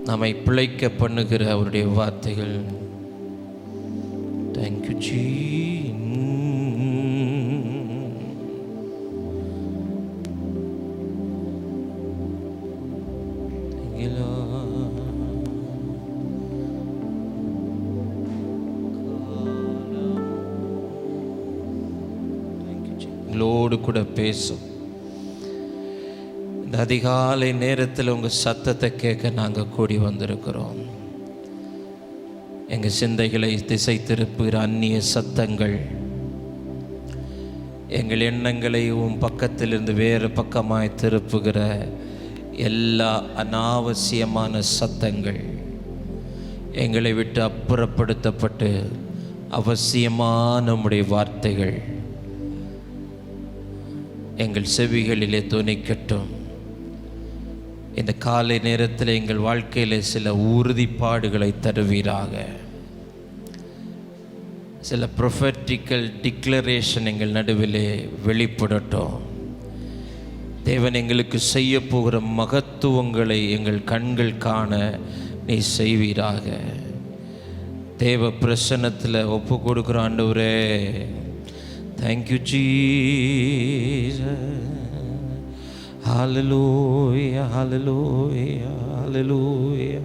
நம்மை பிழைக்க பண்ணுகிற அவருடைய வார்த்தைகள். தேங்க்யூ ஜீ. எங்களோடு கூட பேசும். இந்த அதிகாலை நேரத்தில் உங்கள் சத்தத்தை கேட்க நாங்கள் கூடி வந்திருக்கிறோம். எங்கள் சிந்தைகளை திசை திருப்புகிற அந்நிய சத்தங்கள், எங்கள் எண்ணங்களை பக்கத்திலிருந்து வேறு பக்கமாய் திருப்புகிற எல்லா அனாவசியமான சத்தங்கள் எங்களை விட்டு அப்புறப்படுத்தப்பட்டு அவசியமான நம்முடைய வார்த்தைகள் எங்கள் செவிகளிலே துணிக்கட்டும். இந்த காலை நேரத்தில் எங்கள் வாழ்க்கையில் சில உறுதிப்பாடுகளை தருவீராக. சில ப்ரொஃபெட்டிக்கல் டிக்ளரேஷன் எங்கள் நடுவிலே வெளிப்படட்டும். தேவன் எங்களுக்கு செய்ய போகிற மகத்துவங்களை எங்கள் கண்கள் காண நீ செய்வீராக. தேவ பிரசன்னத்தில் ஒப்பு கொடுக்குற ஆண்டவரே, thank you Jesus. Hallelujah hallelujah hallelujah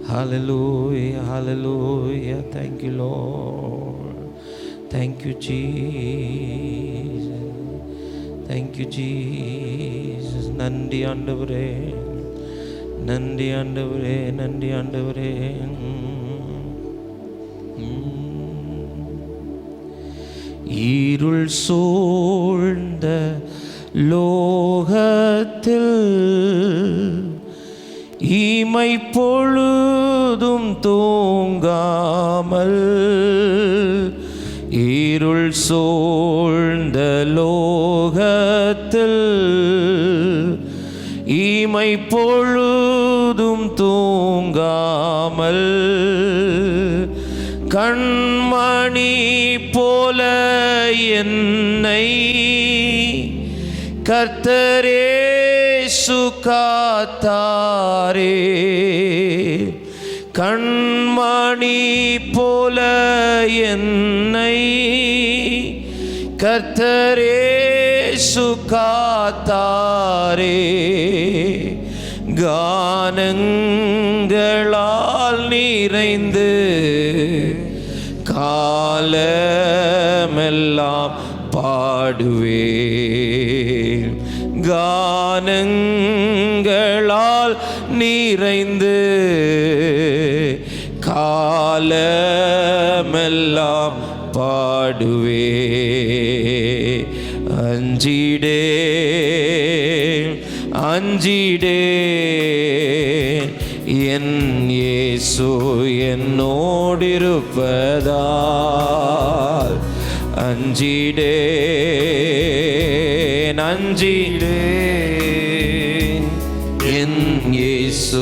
hallelujah hallelujah. Thank you Lord. Thank you Jesus. Thank you Jesus. நன்றி ஆண்டவரே, நன்றி ஆண்டவரே, நன்றி ஆண்டவரே. இருள் சூழ்ந்த லோகத்தில் இமை பொழுதும் தூங்காமல், இருள் சூழ்ந்த லோகத்தில் இமை பொழுதும் தூங்காமல், கண்மணி போல என்னை கர்த்தர் இயேசு காத்தாரே. கண்மணி போல என்னை கர்த்தர் இயேசு காத்தாரே. கானங்களால் நிறைந்து காலமெல்லாம் பாடுவேன். கானங்களால் நிறைந்து காலமெல்லாம் பாடுவே. அஞ்சிடே அஞ்சிடே என் இயேசு என்னோடிருப்பதால். அஞ்சிடே அஞ்சிடே என் இயேசு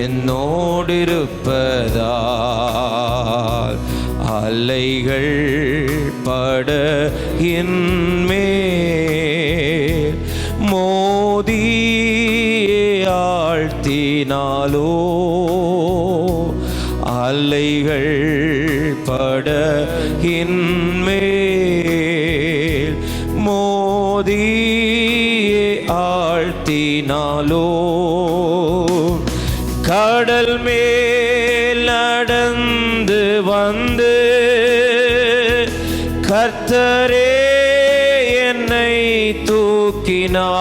என்னோடிருப்பதால். அலைகள் படகின் மேல் மோதி ஆழ்த்தினாலோ, அலைகள் படகின் மேல் மோதி ஆழ்த்தினாலோ, கடல் மேல் நடந்து வந்து கர்த்தரே என்னை தூக்கினார்.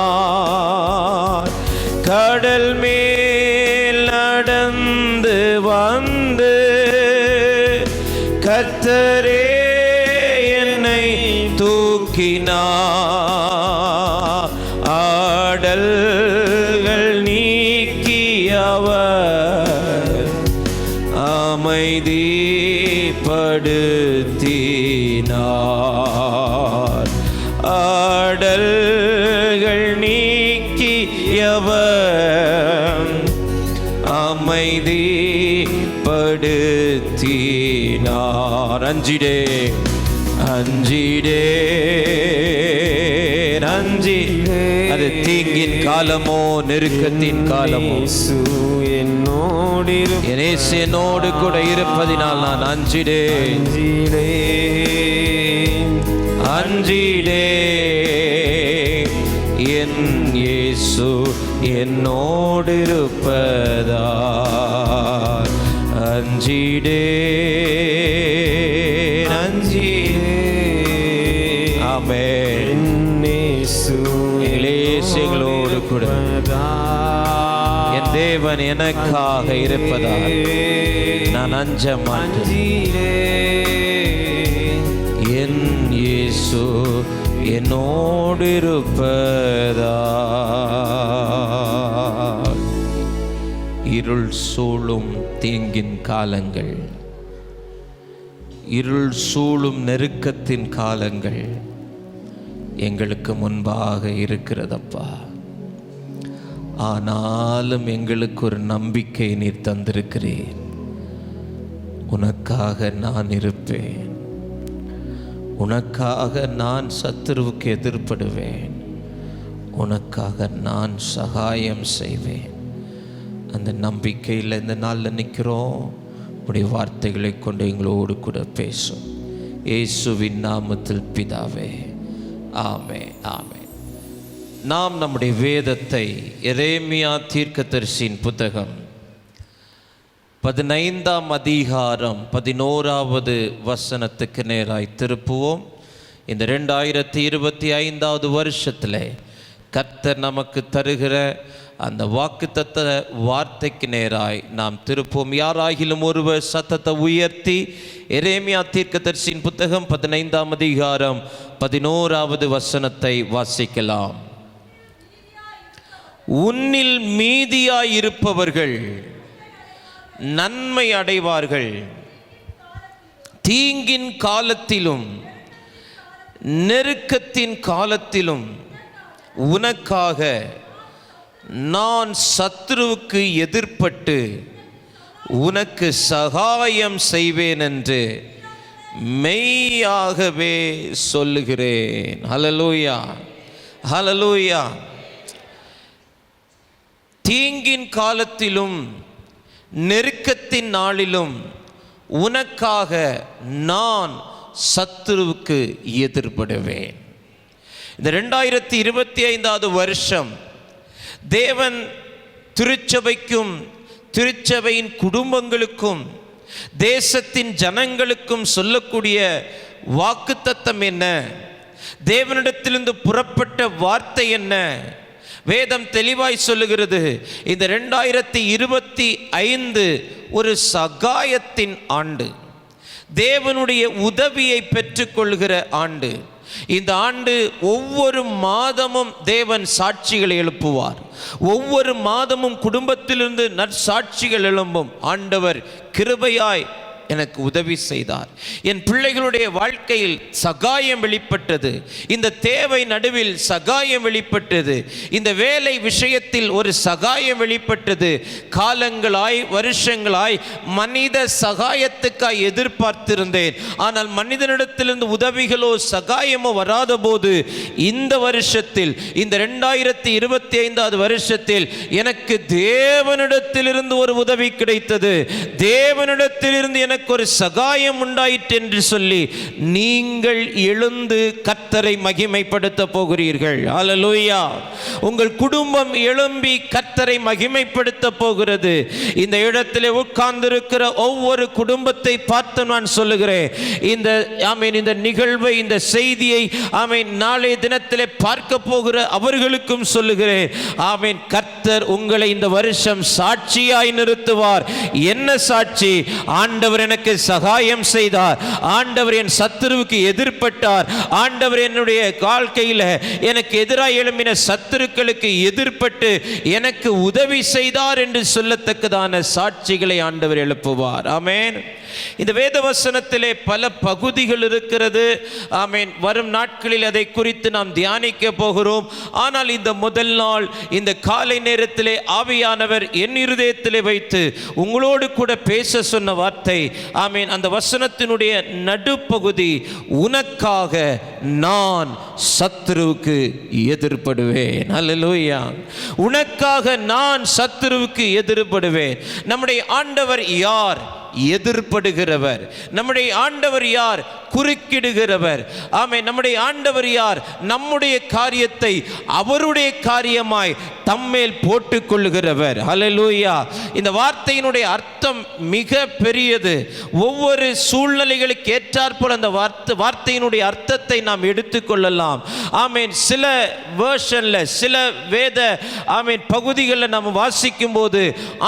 கடல் மேல் நடந்து வந்து கர்த்தரே என்னை தூக்கினார். ஆடல்கள் நீக்கியவர் அமைதிப்படுத்தினார். ஆடல்கள் நீக்கியவர் அமைதிப்படுத்தினார். அஞ்சிடே அஞ்சிடே அஞ்சிடே. அது தீங்கின் காலமோ நெருக்கத்தின் காலமோ, என்னோ என்னோடு கூட இருப்பதினால் நான் அஞ்சிடேன். என் இயேசு என்னோடு இருப்பதால் அஞ்சிடேன். ஆமென். எங்களோடு கூட என் தேவன் எனக்காக இருப்பதால் நான் அஞ்ச மாட்டேன். என் இயேசு என்னோடு இருப்பதால். இருள் சூழும் தீங்கின் காலங்கள், இருள் சூழும் நெருக்கத்தின் காலங்கள் எங்களுக்கு முன்பாக இருக்கிறதப்பா. ஆனாலும் எங்களுக்கு ஒரு நம்பிக்கை நீர் தந்திருக்கிறேன். உனக்காக நான் இருப்பேன், உனக்காக நான் சத்துருவுக்கு எதிர்ப்படுவேன், உனக்காக நான் சகாயம் செய்வேன். அந்த நம்பிக்கையில் இந்த நாளில் நிற்கிறோம். உடைய வார்த்தைகளை கொண்டு எங்களோடு கூட பேசும். இயேசுவின் நாமத்தில் பிதாவே, ஆமென், ஆமென். நாம் நம்முடைய வேதத்தை எரேமியா தீர்க்கதரிசியின் புத்தகம் 15ஆம் அதிகாரம் 11வது வசனத்துக்கு நேராய் திருப்புவோம். இந்த 2025வது வருஷத்தில் கர்த்தர் நமக்கு தருகிற அந்த வாக்குத்தத்த வார்த்தைக்கு நேராய் நாம் திருப்போம். யாராகிலும் ஒருவர் சத்தத்தை உயர்த்தி எரேமியா தீர்க்கதரிசியின் புத்தகம் 15ஆம் அதிகாரம் 11வது வசனத்தை வாசிக்கலாம். உன்னில் மீதியாயிருப்பவர்கள் நன்மை அடைவார்கள், தீங்கின் காலத்திலும் நெருக்கத்தின் காலத்திலும் உனக்காக நான் சத்துருவுக்கு எதிர்ப்பட்டு உனக்கு சகாயம் செய்வேன் என்று மெய்யாகவே சொல்லுகிறேன். ஹல்லேலூயா, ஹல்லேலூயா. தீங்கின் காலத்திலும் நெருக்கத்தின் நாளிலும் உனக்காக நான் சத்துருவுக்கு எதிர்படுவேன். இந்த 2025வது வருஷம் தேவன் திருச்சபைக்கும் திருச்சபையின் குடும்பங்களுக்கும் தேசத்தின் ஜனங்களுக்கும் சொல்லக்கூடிய வாக்குத்தத்தம் என்ன? தேவனிடத்திலிருந்து புறப்பட்ட வார்த்தை என்ன? வேதம் தெளிவாய் சொல்லுகிறது. இந்த 2025 ஒரு சகாயத்தின் ஆண்டு, தேவனுடைய உதவியை பெற்றுக்கொள்கிற ஆண்டு. இந்த ஆண்டு ஒவ்வொரு மாதமும் தேவன் சாட்சிகளை எழுப்புவார். ஒவ்வொரு மாதமும் குடும்பத்திலிருந்து நற்சாட்சிகள் எழும்பும். ஆண்டவர் கிருபையாய் எனக்கு உதவி செய்தார். என் பிள்ளைகளுடைய வாழ்க்கையில் சகாயம் வெளிப்பட்டது. இந்த தேவை நடுவில் சகாயம் வெளிப்பட்டது. இந்த வேலை விஷயத்தில் ஒரு சகாயம் வெளிப்பட்டது. காலங்களாய் வருஷங்களாய் மனித சகாயத்துக்காய் எதிர்பார்த்திருந்தேன். ஆனால் மனிதனிடத்திலிருந்து உதவிகளோ சகாயமோ வராத போது இந்த வருஷத்தில், இந்த 2025வது வருஷத்தில் எனக்கு தேவனிடத்திலிருந்து ஒரு உதவி கிடைத்தது. தேவனிடத்திலிருந்து எனக்கு ஒரு சகாயம் உண்டாயிற்று என்று சொல்லி நீங்கள் எழுந்து கர்த்தரை மகிமைப்படுத்த போகிறீர்கள். ஹல்லேலூயா. உங்கள் குடும்பம் எழும்பி கர்த்தரை மகிமைப்படுத்த போகிறது. இந்த இடத்திலே உட்கார்ந்திருக்கிற ஒவ்வொரு குடும்பத்தை பார்த்து நான் சொல்லுகிறேன், இந்த நிகழ்வை, இந்த செய்தியை நாளைய தினத்திலே பார்க்க போகிற அவர்களுக்கும் சொல்லுகிறேன். கர்த்தர் உங்களை இந்த வருஷம் சாட்சியாய் நிறுத்துவார். என்ன சாட்சி? ஆண்டவர் எனக்கு சகாயம் செய்தார், ஆண்டவர் என் சத்துருவுக்கு எதிர்ப்பட்டார், ஆண்டவர் என்னுடைய வாழ்க்கையில் எனக்கு எதிராக எழும்பின சத்துருக்களுக்கு எதிர்ப்பட்டு எனக்கு உதவி செய்தார் என்று சொல்லத்தக்கதான சாட்சிகளை ஆண்டவர் எழுப்புவார். ஆமென். இந்த வேதவசனத்திலே பல பகுதிகள் இருக்கிறது. ஆமென். வரும் நாட்களில் அதை குறித்து நாம் தியானிக்க போகிறோம். ஆனால் இந்த முதல் நாள், இந்த காலை நேரத்திலே ஆவியானவர் என் இருதயத்திலே வைத்து உங்களோடு கூட பேச சொன்ன வார்த்தை, ஆமீன், அந்த வசனத்தினுடைய நடுப்பகுதி, உனக்காக நான் சத்துருவுக்கு எதிர்படுவேன். அல்லேலூயா. உனக்காக நான் சத்துருவுக்கு எதிர்படுவேன். நம்முடைய ஆண்டவர் யார்? எதிர்படுகிறவர். நம்முடைய ஆண்டவர் யார்? குறுக்கிடுகிறவர். ஆமென். நம்முடைய ஆண்டவர் யார்? நம்முடைய காரியத்தை அவருடைய காரியமாய் தம்மேல் போட்டுக் கொள்ளுகிறவர். ஹல்லேலூயா. இந்த வார்த்தையினுடைய அர்த்தம் மிக பெரியது. ஒவ்வொரு சூழ்நிலைகளுக்கு ஏற்றாற்போல் அந்த வார்த்தையினுடைய அர்த்தத்தை நாம் எடுத்துக்கொள்ளலாம். ஆமென். சில வேர்ஷன்ல, சில வேத ஆமென் பகுதிகளில் நாம் வாசிக்கும் போது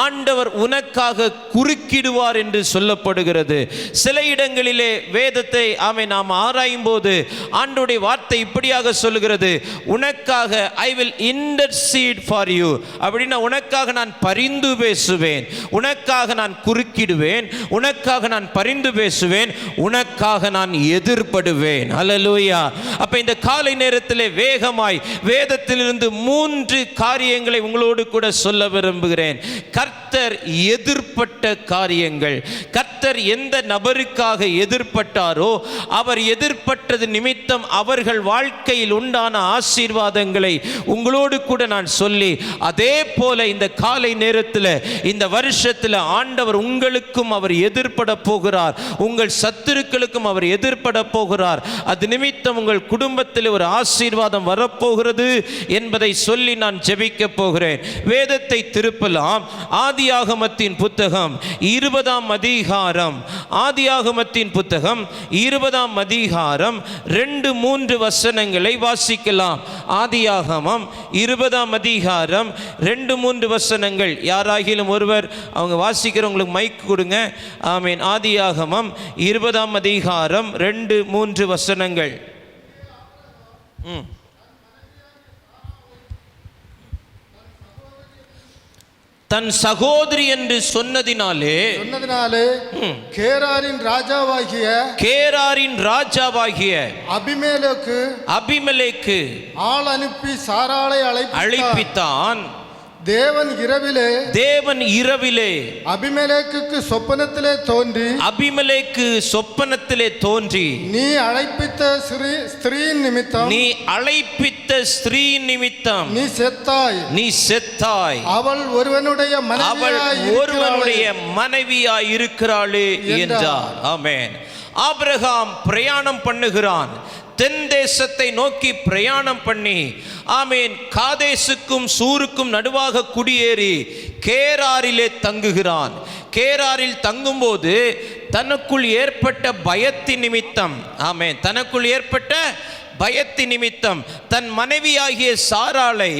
ஆண்டவர் உனக்காக குறுக்கிடுவார் என்று சொல்லப்படுகிறது. சில இடங்களிலே வேதத்தை ஆமென் நாம் ஆராயும் போது ஆண்டவருடைய வார்த்தை இப்படியாக சொல்லுகிறது, உனக்காக I will intercede for you. அப்படின்னா உனக்காக நான் பரிந்து பேசுவேன், உனக்காக நான் குறுக்கிடுவேன், உனக்காக நான் பரிந்து பேசுவேன், உனக்காக நான் எதிர்படுவேன். அல்லேலூயா. அப்ப இந்த காலை நேரத்திலே வேகமாய் வேதத்திலிருந்து 3 காரியங்களை உங்களோடு கூட சொல்ல விரும்புகிறேன். கர்த்தர் எதிர்ப்பட்ட காரியங்கள். கர்த்தர் எந்த நபருக்காக எதிர்ப்பட்டாரோ அவர் எதிர்ப்பட்டது நிமித்தம் அவர்கள் வாழ்க்கையில் உண்டான ஆசீர்வாதங்களை உங்களோடு கூட நான் சொல்லி, அதே போல இந்த காலை நேரத்தில், இந்த வருஷத்தில் ஆண்டவர் உங்களுக்கும் அவர் எதிர்ப்பட போகிறார், உங்கள் சத்துருக்களுக்கும் அவர் எதிர்ப்பட போகிறார். அது நிமித்தம் உங்கள் குடும்பத்தில் ஒரு ஆசீர்வாதம் வரப்போகிறது என்பதை சொல்லி நான் ஜெபிக்க போகிறேன். வேதத்தை திருப்பலாம். ஆதியாகமத்தின் புத்தகம் 20ஆம் அதிகாரம், ஆதியாகமத்தின் புத்தகம் 20ஆம் அதிகாரம் 2-3 வசனங்களை வாசிக்கலாம். ஆதியாகமம் 20ஆம் அதிகாரம் 2-3 வசனங்கள். யாராகிலும் ஒருவர் அவங்க வாசிக்கிறவங்களுக்கு மைக் கொடுங்க. ஆமீன். ஆதியாகமம் 20ஆம் அதிகாரம் 2-3 வசனங்கள். தன் சகோதரி என்று சொன்னதினாலே கேராரின் ராஜாவாகிய அபிமெலேக்கு ஆள் அனுப்பி சாராளை அழைப்பித்தான். தேவன் இரவிலே அபிமெலேக்கு சொப்பனத்திலே தோன்றி நீ அழைப்பித்த ஸ்திரீ நிமித்தம் நீ செத்தாய், அவள் ஒருவனுடைய மனைவியாய் இருக்கிறாளே என்றார். ஆமென். ஆபிரகாம் பிரயாணம் பண்ணுகிறான். தென் தேசத்தை நோக்கி பிரயாணம் பண்ணி, ஆமேன், காதேசுக்கும் சூருக்கும் நடுவாக குடியேறி கேராரிலே தங்குகிறான். கேராரில் தங்கும்போது தனக்குள் ஏற்பட்ட பயத்தின் நிமித்தம், ஆமேன், தனக்குள் ஏற்பட்ட பயத்தின் நிமித்தம் தன் மனைவியாகிய சாராளை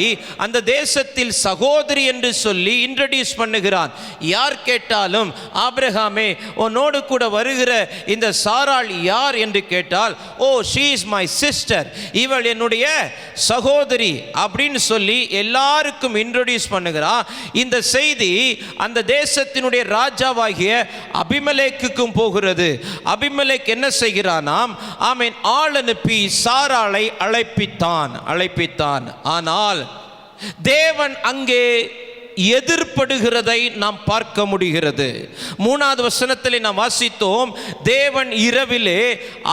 அந்த தேசத்தில் சகோதரி என்று சொல்லி இன்ட்ரடியூஸ் பண்ணுகிறான். யார் கேட்டாலும், ஆபிரகாமே உன்னோடு கூட வருகிற இந்த சாராள் யார் என்று கேட்டால், ஓ she is my sister, இவள் என்னுடைய சகோதரி அப்படின்னு சொல்லி எல்லாருக்கும் இன்ட்ரடியூஸ் பண்ணுகிறான். இந்த செய்தி அந்த தேசத்தினுடைய ராஜாவாகிய அபிமெலேக்குக்கும் போகிறது. அபிமெலேக் என்ன செய்கிறானாம், ஆமென், ஆள் அனுப்பி சாராளை அழைப்பித்தான். ஆனால் தேவன் அங்கே எதிர்ப்படுகிறதை நாம் பார்க்க முடிகிறது. 3வது வசனத்தில் நாம் வாசித்தோம், தேவன் இரவிலே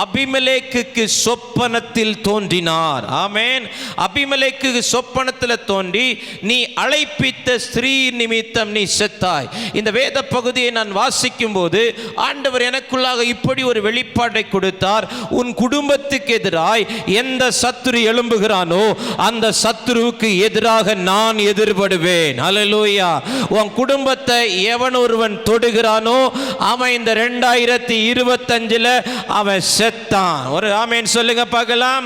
அபிமெலேக்குக்கு சொப்பனத்தில் தோன்றினார். ஆமென். அபிமெலேக்குக்கு சொப்பனத்தில் தோன்றி, நீ அழைப்பித்த ஸ்திரீ நிமித்தம் நீ செத்தாய். இந்த வேத பகுதியை நான் வாசிக்கும் போது ஆண்டவர் எனக்குள்ளாக இப்படி ஒரு வெளிப்பாட்டை கொடுத்தார். உன் குடும்பத்துக்கு எதிராய் எந்த சத்துரு எழும்புகிறானோ அந்த சத்துருவுக்கு எதிராக நான் எதிர்படுவேன். அல்லேலூயா. உன் குடும்பத்தை எவன் ஒருவன் தொடுகிறானோ அவன் இந்த 2025 அவன் செத்தான். ஒரு ஆமென் சொல்லுங்க பார்க்கலாம்.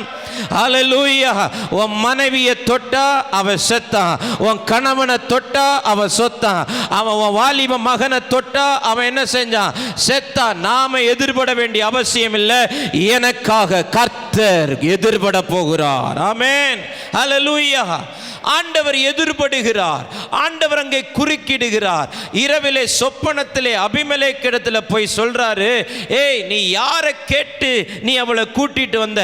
அல்லேலூயா. உன் மனைவியை தொட்டா அவன் செத்தான், உன் கணவனை தொட்டா அவன் சொத்தான், அவன் உன் வாலிப மகனை தொட்டா அவன் என்ன செஞ்சான், செத்தான். நாம எதிர்பட வேண்டிய அவசியம் இல்லை. எனக்காக கர்த்தர் எதிர்பட போகிறார். ஆமென். அல்லேலூயா. ஆண்டவர் எதிர்படுகிறார். ஆண்டவர் அங்கே குறுக்கிடுகிறார். இரவிலே சொப்பனத்திலே அபிமெலேக்கிடத்துல போய் சொல்றாரு, ஏய், நீ யாரை கேட்டு நீ அவளை கூட்டிட்டு வந்த?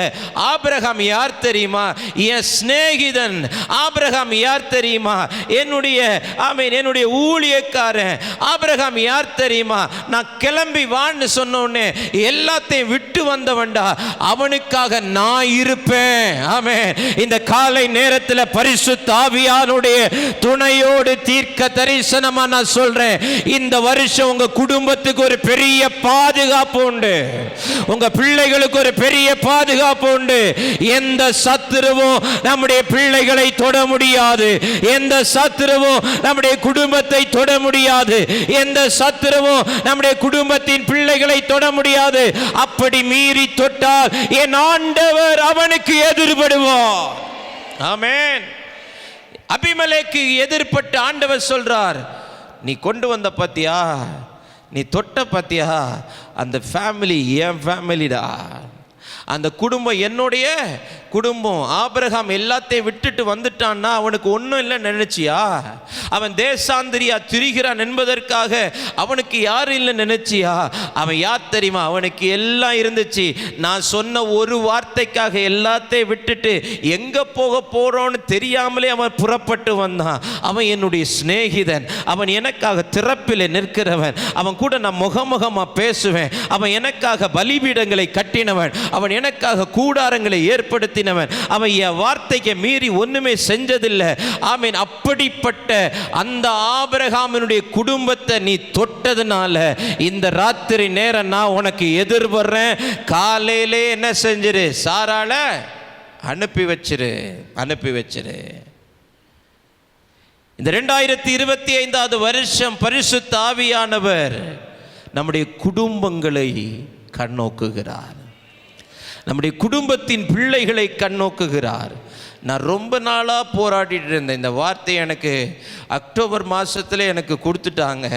ஆபிரகாம் யார் தெரியுமா? என் சிநேகிதன். ஆபிரகாம் யார் தெரியுமா? என்னுடைய ஊழியக்காரன். ஆபிரகாம் யார் தெரியுமா? நான் கிளம்பி வான்னு சொன்னோன்னே எல்லாத்தையும் விட்டு வந்தவன்டா. அவனுக்காக நான் இருப்பேன். ஆமென். இந்த காலை நேரத்தில் பரிசுத்த ஆவியானுடைய துணையோடு தீர்க்க தரிசனமா நான் சொல்றேன், இந்த வருஷம் உங்க குடும்பத்துக்கு ஒரு பெரிய பாதுகாப்பு உண்டு. உங்க பிள்ளைகளுக்கு ஒரு பெரிய பாதுகாப்பு உண்டு. எந்த சத்துருவும் நம்முடைய பிள்ளைகளை தொட முடியாது. எந்த சத்துருவும் நம்முடைய குடும்பத்தை தொட முடியாது. எந்த சத்துருவும் நம்முடைய குடும்பத்தின் பிள்ளைகளை தொட முடியாது. அப்படி மீறி தொட்டால் என் ஆண்டவர் அவனுக்கு எதிர்படுவார். ஆமென். அபிமெலேக்கு எதிர்ப்பட்டு ஆண்டவர் சொல்றார், நீ கொண்டு வந்த பாத்தியா, நீ தொட்ட பாத்தியா, அந்த ஃபேமிலி என் ஃபேமிலிடா, அந்த குடும்பம் என்னுடைய குடும்பம். ஆபிரகாம் எல்லாத்தையும் விட்டுட்டு வந்துட்டான்னா அவனுக்கு ஒன்றும் இல்லை நினைச்சியா? அவன் தேசாந்திரியா திரிகிறான் என்பதற்காக அவனுக்கு யாரும் இல்லை நினைச்சியா? அவன் யார் தெரியுமா? அவனுக்கு எல்லாம் இருந்துச்சு. நான் சொன்ன ஒரு வார்த்தைக்காக எல்லாத்தையும் விட்டுட்டு எங்க போக போறோன்னு தெரியாமலே அவன் புறப்பட்டு வந்தான். அவன் என்னுடைய சிநேகிதன். அவன் எனக்காக திறப்பில் நிற்கிறவன். அவன் கூட நான் முகமுகமா பேசுவேன். அவன் எனக்காக பலிபீடங்களை கட்டினவன். அவன் எனக்காக கூடாரங்களை ஏற்படுத்தினவன். அவன் என் வார்த்தைக்கு மீறி ஒண்ணுமே செஞ்சதில்லை. ஆமென். அப்படிப்பட்ட அந்த ஆபிரகாமினுடைய குடும்பத்தை நீ தொட்டதுனால இந்த ராத்திரி நேரம் நான் உனக்கு எதிர்வர்றேன். காலையிலே என்ன செஞ்சிரு? சாராள அனுப்பி வச்சிரு. இந்த 2025 வருஷம் பரிசுத்த ஆவியானவர் நம்முடைய குடும்பங்களை கண்ணோக்குகிறார். நம்முடைய குடும்பத்தின் பிள்ளைகளை கண்ணோக்குகிறார். நான் ரொம்ப நாளாக போராடிட்டு இருந்தேன். இந்த வார்த்தையை எனக்கு அக்டோபர் மாதத்தில் எனக்கு கொடுத்துட்டாங்க.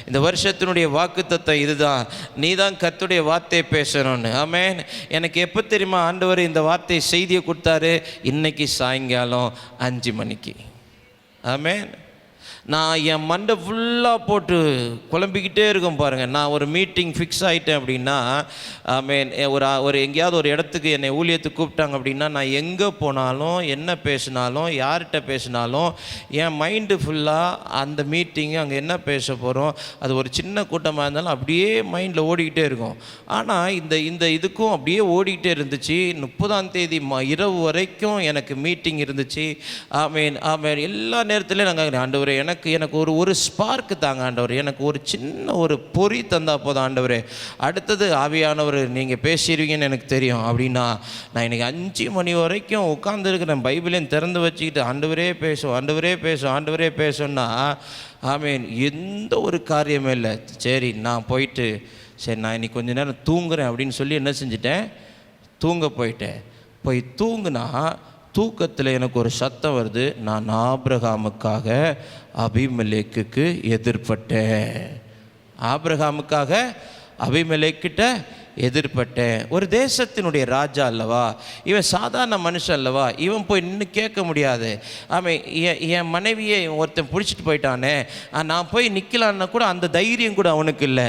இந்த வருஷத்தினுடைய வாக்குத்தத்தம் இதுதான், நீ தான் கர்த்தருடைய வார்த்தையை பேசணும்னு. ஆமென். எனக்கு எப்போ தெரியுமா ஆண்டவர் இந்த வார்த்தை செய்தியை கொடுத்தாரு? இன்னைக்கு சாயங்காலம் 5 மணிக்கு. ஆமென். நான் என் மண்டை ஃபுல்லாக போட்டு குழம்பிக்கிட்டே இருக்கும் பாருங்கள். நான் ஒரு மீட்டிங் ஃபிக்ஸ் ஆகிட்டேன் அப்படின்னா, ஆமென், ஒரு எங்கேயாவது ஒரு இடத்துக்கு என்னை ஊழியத்துக்கு கூப்பிட்டாங்க அப்படின்னா, நான் எங்கே போனாலும் என்ன பேசினாலும் யார்கிட்ட பேசினாலும் என் மைண்டு ஃபுல்லாக அந்த மீட்டிங்கு, அங்கே என்ன பேச போகிறோம், அது ஒரு சின்ன கூட்டமாக இருந்தாலும் அப்படியே மைண்டில் ஓடிக்கிட்டே இருக்கும். ஆனால் இந்த இதுக்கும் அப்படியே ஓடிக்கிட்டே இருந்துச்சு. 30ஆம் தேதி இரவு வரைக்கும் எனக்கு மீட்டிங் இருந்துச்சு. ஆமென். எல்லா நேரத்துலையும் நாங்கள் ஆண்டவரே எனக்கு ஒரு ஸ்பார்க்கு தாங்க ஆண்டவர், எனக்கு ஒரு சின்ன ஒரு பொறி தந்தா போதும் ஆண்டவரே, அடுத்தது ஆவியானவர் நீங்கள் பேசிடுவீங்கன்னு எனக்கு தெரியும் அப்படின்னா, நான் எனக்கு 5 மணி வரைக்கும் உட்காந்துருக்கிறேன், பைபிளையும் திறந்து வச்சுக்கிட்டு ஆண்டவரே பேசுன்னா, ஆமென், எந்த ஒரு காரியமே இல்லை. சரி, நான் போயிட்டு நான் இன்னைக்கு கொஞ்ச நேரம் தூங்குறேன் அப்படின்னு சொல்லி என்ன செஞ்சிட்டேன்? தூங்க போய் தூங்குனா தூக்கத்தில் எனக்கு ஒரு சத்தம் வருது, நான் ஆபிரகாமுக்காக அபிமெலேக்குக்கு எதிர்பட்டேன். ஆபிரகாமுக்காக அபிமெலேக்கிட்ட எதிர்பட்டேன். ஒரு தேசத்தினுடைய ராஜா அல்லவா இவன், சாதாரண மனுஷன் அல்லவா இவன், போய் நின்று கேட்க முடியாது. ஆமாம், என் மனைவியை ஒருத்தன் பிடிச்சிட்டு போயிட்டானே, நான் போய் நிற்கலான்னா கூட அந்த தைரியம் கூட அவனுக்கு இல்லை.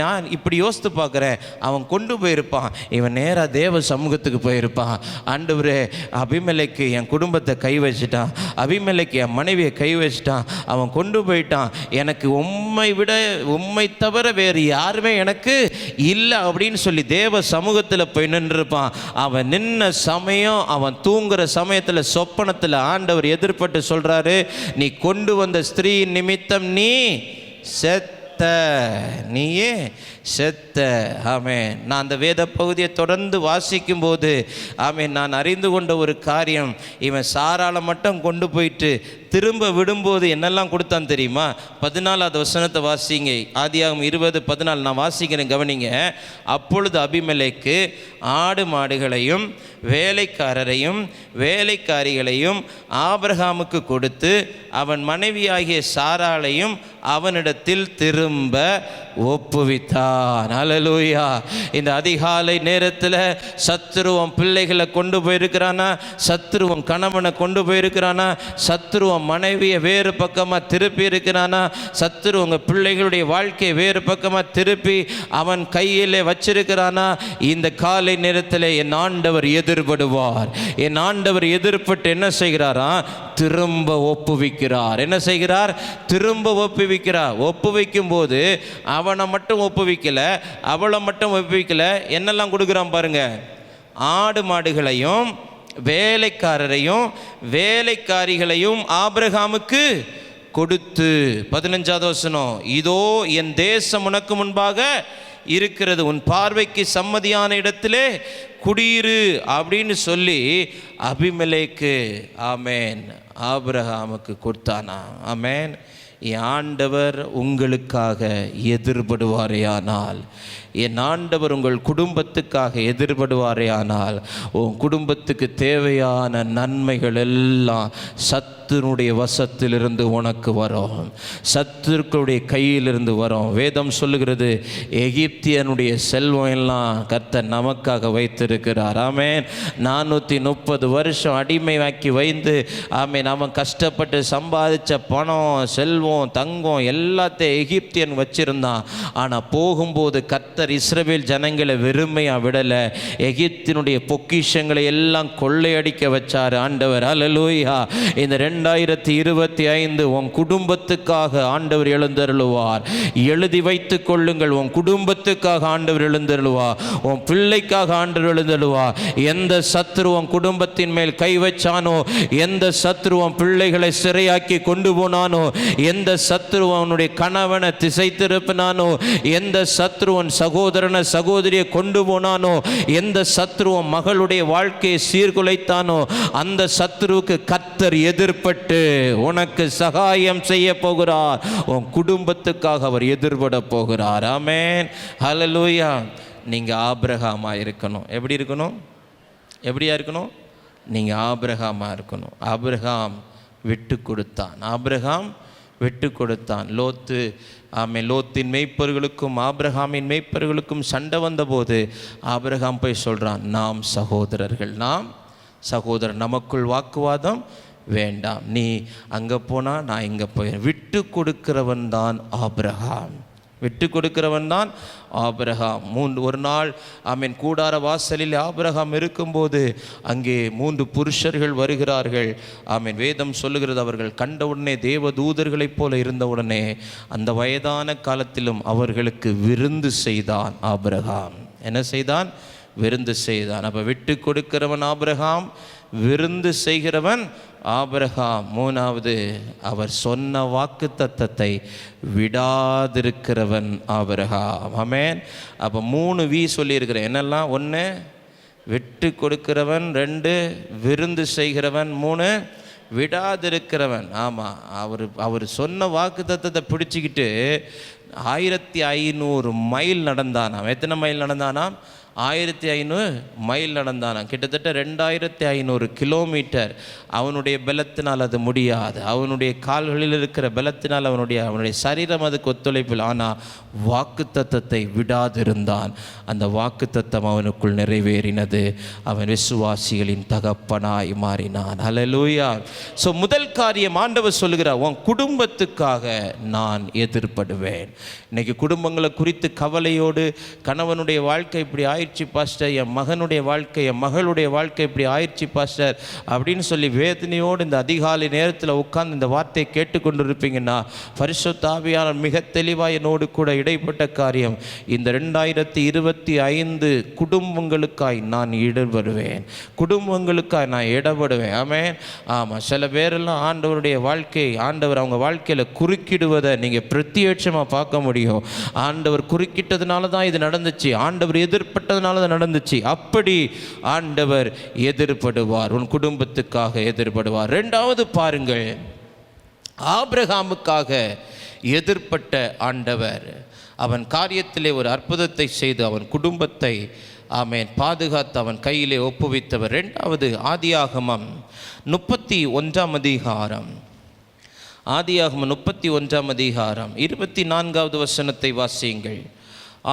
நான் இப்படி யோசித்து பார்க்குறேன், அவன் கொண்டு போயிருப்பான், இவன் நேராக தேவ சமூகத்துக்கு போயிருப்பான். ஆண்டவரே, அபிமெலேக்கு என் குடும்பத்தை கை வச்சுட்டான், அபிமெலேக்கு என் மனைவியை கை வச்சுட்டான், அவன் கொண்டு போயிட்டான், எனக்கு உம்மை தவிர வேறு யாருமே எனக்கு இல்லை அப்படின்னு சொல்லி தேவ சமூகத்தில் போய் நின்றுப்பான். அவன் நின்ன சமயம், அவன் தூங்குற சமயத்தில் சொப்பனத்தில் ஆண்டவர் எதிர்பட்டு சொல்றாரு, நீ கொண்டு வந்த ஸ்திரீ நிமித்தம் நீ நீயே செத்த. ஆமென். நான் அந்த வேத பகுதியை தொடர்ந்து வாசிக்கும் போது, ஆமென், நான் அறிந்து கொண்ட ஒரு காரியம், இவன் சாராளை மட்டும் கொண்டு போயிட்டு திரும்ப விடும்போது என்னெல்லாம் கொடுத்தான் தெரியுமா? 14வது வசனத்தை வாசிங்க. ஆதியாகமம் 20:14 நான் வாசிக்கிறேன், கவனிங்க. அப்பொழுது அபிமெலேக்கு ஆடு மாடுகளையும் வேலைக்காரரையும் வேலைக்காரிகளையும் ஆபிரகாமுக்கு கொடுத்து அவன் மனைவியாகிய சாராளையும் அவனிடத்தில் திரும்ப ஒப்புவித்தான். அல்லேலூயா. இந்த அதிகாலை நேரத்தில் சத்துருவம் பிள்ளைகளை கொண்டு போயிருக்கிறானா, சத்துருவம் கணவனை கொண்டு போயிருக்கிறானா, சத்துருவம் மனைவியை வேறு பக்கமாக திருப்பி இருக்கிறானா, சத்துருவங்க பிள்ளைகளுடைய வாழ்க்கையை வேறு பக்கமாக திருப்பி அவன் கையிலே வச்சிருக்கிறானா, இந்த காலை நேரத்தில் என் ஆண்டவர் எதிர்படுவார். என் ஆண்டவர் எதிர்பட்டு என்ன செய்கிறாரா? திரும்ப ஒப்புவிக்கிறார். என்ன செய்கிறார்? திரும்ப ஒப்புவிக்கிறார். ஒப்புவிக்கும் போது அவனை மட்டும் ஒப்புவிக்கல, அவளை மட்டும் ஒப்புவிக்கல, என்னெல்லாம் கொடுக்குறான் பாருங்க. ஆடு மாடுகளையும் வேலைக்காரரையும் வேலைக்காரிகளையும் ஆபிரகாமுக்கு கொடுத்து 15வது வசனம், இதோ என் தேசம் உனக்கு முன்பாக இருக்கிறது, உன் பார்வைக்கு சம்மதியான இடத்திலே குடியிரு அப்படின்னு சொல்லி அபிமெலேக்கு ஆமேன் ஆபிரகாமுக்கு கொடுத்தானா. ஆமேன். என் ஆண்டவர் உங்களுக்காக எதிர்படுவாரேயானால், என் ஆண்டவர் உங்கள் குடும்பத்துக்காக எதிர்படுவாரேயானால், உன் குடும்பத்துக்கு தேவையான நன்மைகள் எல்லாம் சத்துருடைய வசத்திலிருந்து உனக்கு வரும், சத்துருக்களுடைய கையிலிருந்து வரும். வேதம் சொல்லுகிறது, எகிப்தியனுடைய செல்வம் எல்லாம் கர்த்தர் நமக்காக வைத்திருக்கிறார். ஆமேன். 430 வருஷம் அடிமையாக்கி வைந்து ஆமேன் அவன் கஷ்டப்பட்டு சம்பாதிச்ச பணம், செல்வம், தங்கம் எல்லாத்தையும் எகிப்தியன் வச்சிருந்தான். ஆனால் போகும்போது கர்த்தர் இஸ்ரவேல் ஜனங்களை வெறுமையாக விடலை, எகிப்தினுடைய பொக்கிஷங்களை எல்லாம் கொள்ளையடிக்க வச்சார் ஆண்டவர். அல்லேலூயா. இந்த 2025 உன் குடும்பத்துக்காக ஆண்டவர் எழுந்தருளுவார். எழுதி வைத்துக் கொள்ளுங்கள், உன் குடும்பத்துக்காக ஆண்டவர் எழுந்தருளுவார், உன் பிள்ளைக்காக ஆண்டவர் எழுந்தருளுவார். எந்த சத்துரு உன் குடும்பத்தின் மேல் கை வச்சானோ, எந்த சத்துரு உன் பிள்ளைகளை சிறையாக்கி கொண்டு போனானோ, எந்த சத்துரு அவனுடைய கணவனை திசை திருப்பினானோ, எந்த சத்துருவன் சகோதரனை சகோதரியை கொண்டு போனானோ, எந்த சத்துருவன் மகளுடைய வாழ்க்கையை சீர்குலைத்தானோ, அந்த சத்துருவுக்கு கர்த்தர் எதிர்பட்டு உனக்கு சகாயம் செய்ய போகிறார். உன் குடும்பத்துக்காக அவர் எதிர்பட போகிறார். ஆமென். ஹல்லேலூயா. நீங்க ஆபிரகாமா இருக்கணும். எப்படி இருக்கணும்? எப்படியா இருக்கணும்? நீங்க ஆபிரகாமா இருக்கணும். ஆபிரகாம் விட்டு கொடுத்தான். ஆபிரகாம் விட்டு கொடுத்தான். லோத்து லோத்தின் மேய்ப்பர்களுக்கும் ஆபிரகாமின் மேய்ப்பர்களுக்கும் சண்டை வந்தபோது ஆபிரகாம் போய் சொல்கிறான், நாம் சகோதரர்கள், நாம் சகோதரர், நமக்குள் வாக்குவாதம் வேண்டாம், நீ அங்கே போனால் நான் இங்கே போய். விட்டு கொடுக்கிறவன் தான் ஆபிரகாம். விட்டு கொடுக்கிறவன் தான் ஆபிரகாம். ஒரு நாள் கூடார வாசலில் ஆபிரகாம் இருக்கும்போது அங்கே 3 புருஷர்கள் வருகிறார்கள். வேதம் சொல்லுகிறது, அவர்கள் கண்டவுடனே தேவ தூதர்களைப் போல இருந்தவுடனே அந்த வயதான காலத்திலும் அவர்களுக்கு விருந்து செய்தான் ஆபிரகாம். என்ன செய்தான்? விருந்து செய்தான். அப்போ விட்டு கொடுக்கிறவன் ஆபிரகாம், விருந்து செய்கிறவன் ஆபிரகாம். 3வது, அவர் சொன்ன வாக்கு தத்தத்தை விடாதிருக்கிறவன் ஆபிரகாம். ஆமென். அப்போ 3 வி சொல்லியிருக்கிறேன். என்னெல்லாம்? 1 விட்டு கொடுக்கிறவன், 2 விருந்து செய்கிறவன், 3 விடாதிருக்கிறவன். ஆமாம், அவர் சொன்ன வாக்கு தத்தத்தை பிடிச்சிக்கிட்டு 1500 மைல் நடந்தானாம். எத்தனை மைல் நடந்தானாம்? 1500 மைல் நடந்தானாம். கிட்டத்தட்ட 2500 கிலோமீட்டர். அவனுடைய பலத்தினால் அது முடியாது, அவனுடைய கால்களில் இருக்கிற பலத்தினால் அவனுடைய சரீரம் அதுக்கு ஒத்துழைப்பில். ஆனால் வாக்கு தத்தத்தை விடாதிருந்தான். அந்த வாக்கு தத்தம் அவனுக்குள் நிறைவேறினது. அவன் விசுவாசிகளின் தகப்பனாய் மாறினான். ஹல்லேலூயா. ஸோ முதல் காரியம் ஆண்டவர் சொல்லுகிறார், உன் குடும்பத்துக்காக நான் எதிர்படுவேன். இன்னைக்கு குடும்பங்களை குறித்து கவலையோடு, கணவனுடைய வாழ்க்கை இப்படி ஆயிடுச்சு பாஸ்டர், என் மகனுடைய வாழ்க்கை, என் மகளுடைய வாழ்க்கை இப்படி ஆயிடுச்சு பாஸ்டர் அப்படின்னு சொல்லி வேதனையோடு இந்த அதிகாலை நேரத்தில் உட்கார்ந்து இந்த வார்த்தையை கேட்டுக்கொண்டு இருப்பீங்கன்னா, பரிசுத்த ஆவியானவர் மிக தெளிவாக என்னோடு கூட இடைப்பட்ட காரியம், இந்த 2025 குடும்பங்களுக்காய் நான் இடப்படுவேன், குடும்பங்களுக்காய் நான் இடப்படுவேன். ஆமென். ஆமாம், சில பேரெல்லாம் ஆண்டவருடைய வாழ்க்கை, ஆண்டவர் அவங்க வாழ்க்கையில் குறுக்கிடுவதை நீங்கள் பிரத்யட்சமாக பார்க்க முடியும். ஆண்டவர் குறுக்கிட்டதுனால தான் இது நடந்துச்சு, ஆண்டவர் எதிர்பட்டதுனால தான் நடந்துச்சு. அப்படி ஆண்டவர் எதிர்படுவார், உன் குடும்பத்துக்காக எதிர்படுவார். 2வது பாருங்கள், ஆபிரகாமுக்காக எதிர்ப்பட்ட ஆண்டவர் அவன் காரியத்திலே ஒரு அற்புதத்தை செய்து அவன் குடும்பத்தை ஆமென் பாதுகாத்து அவன் கையிலே ஒப்புவித்தவர். இரண்டாவது ஆதியாகமம் 31ஆம் அதிகாரம், ஆதியாகமம் 31ஆம் அதிகாரம் 24வது வசனத்தை வாசியுங்கள்.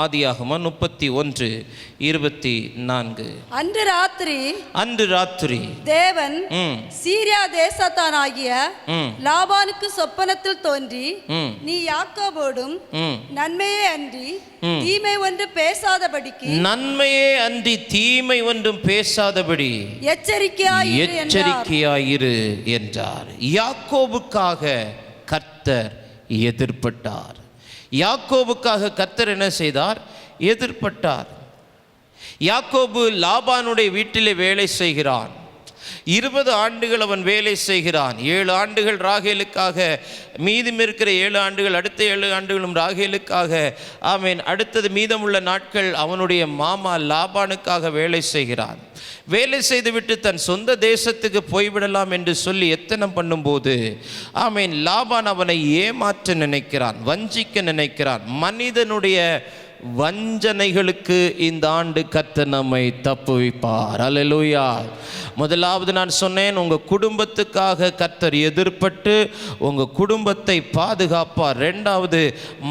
ஆதியாகமம் 31:24. அன்று ராத்திரி தேவன் சீரியா தேசத்தானாகிய லாபானுக்கு சொப்பனத்தில் தோன்றி, நீ யாக்கோபோடும் நன்மையே அன்றி தீமை ஒன்று பேசாதபடிக்கு, நன்மையே அன்றி தீமை ஒன்றும் பேசாதபடி எச்சரிக்கையாயிரு என்றார். யாக்கோபுக்காக கர்த்தர் எதிர்ப்பட்டார். யாக்கோபுக்காக கர்த்தர் என்ன செய்தார்? எதிர்ப்பட்டார். யாக்கோபு லாபானுடைய வீட்டிலே வேலை செய்கிறான். 20 ஆண்டுகள் அவன் வேலை செய்கிறான். 7 ஆண்டுகள் ராகேலுக்காக, மீதம் இருக்கிற 7 ஆண்டுகள், அடுத்த 7 ஆண்டுகளும் ராகேலுக்காக. ஆமேன். அடுத்தது மீதமுள்ள நாட்கள் அவனுடைய மாமா லாபானுக்காக வேலை செய்கிறான். வேலை செய்துவிட்டு தன் சொந்த தேசத்துக்கு போய்விடலாம் என்று சொல்லி எத்தனம் பண்ணும்போது ஆமேன் லாபான் அவனை ஏமாற்ற நினைக்கிறான், வஞ்சிக்க நினைக்கிறான். மனிதனுடைய வஞ்சனைகளுக்கு இந்த ஆண்டு கர்த்தர் நம்மை தப்புவிப்பார். அல்லேலூயா. முதலாவது நான் சொன்னேன், உங்கள் குடும்பத்துக்காக கர்த்தர் எதிர்ப்பட்டு உங்கள் குடும்பத்தை பாதுகாப்பார். ரெண்டாவது,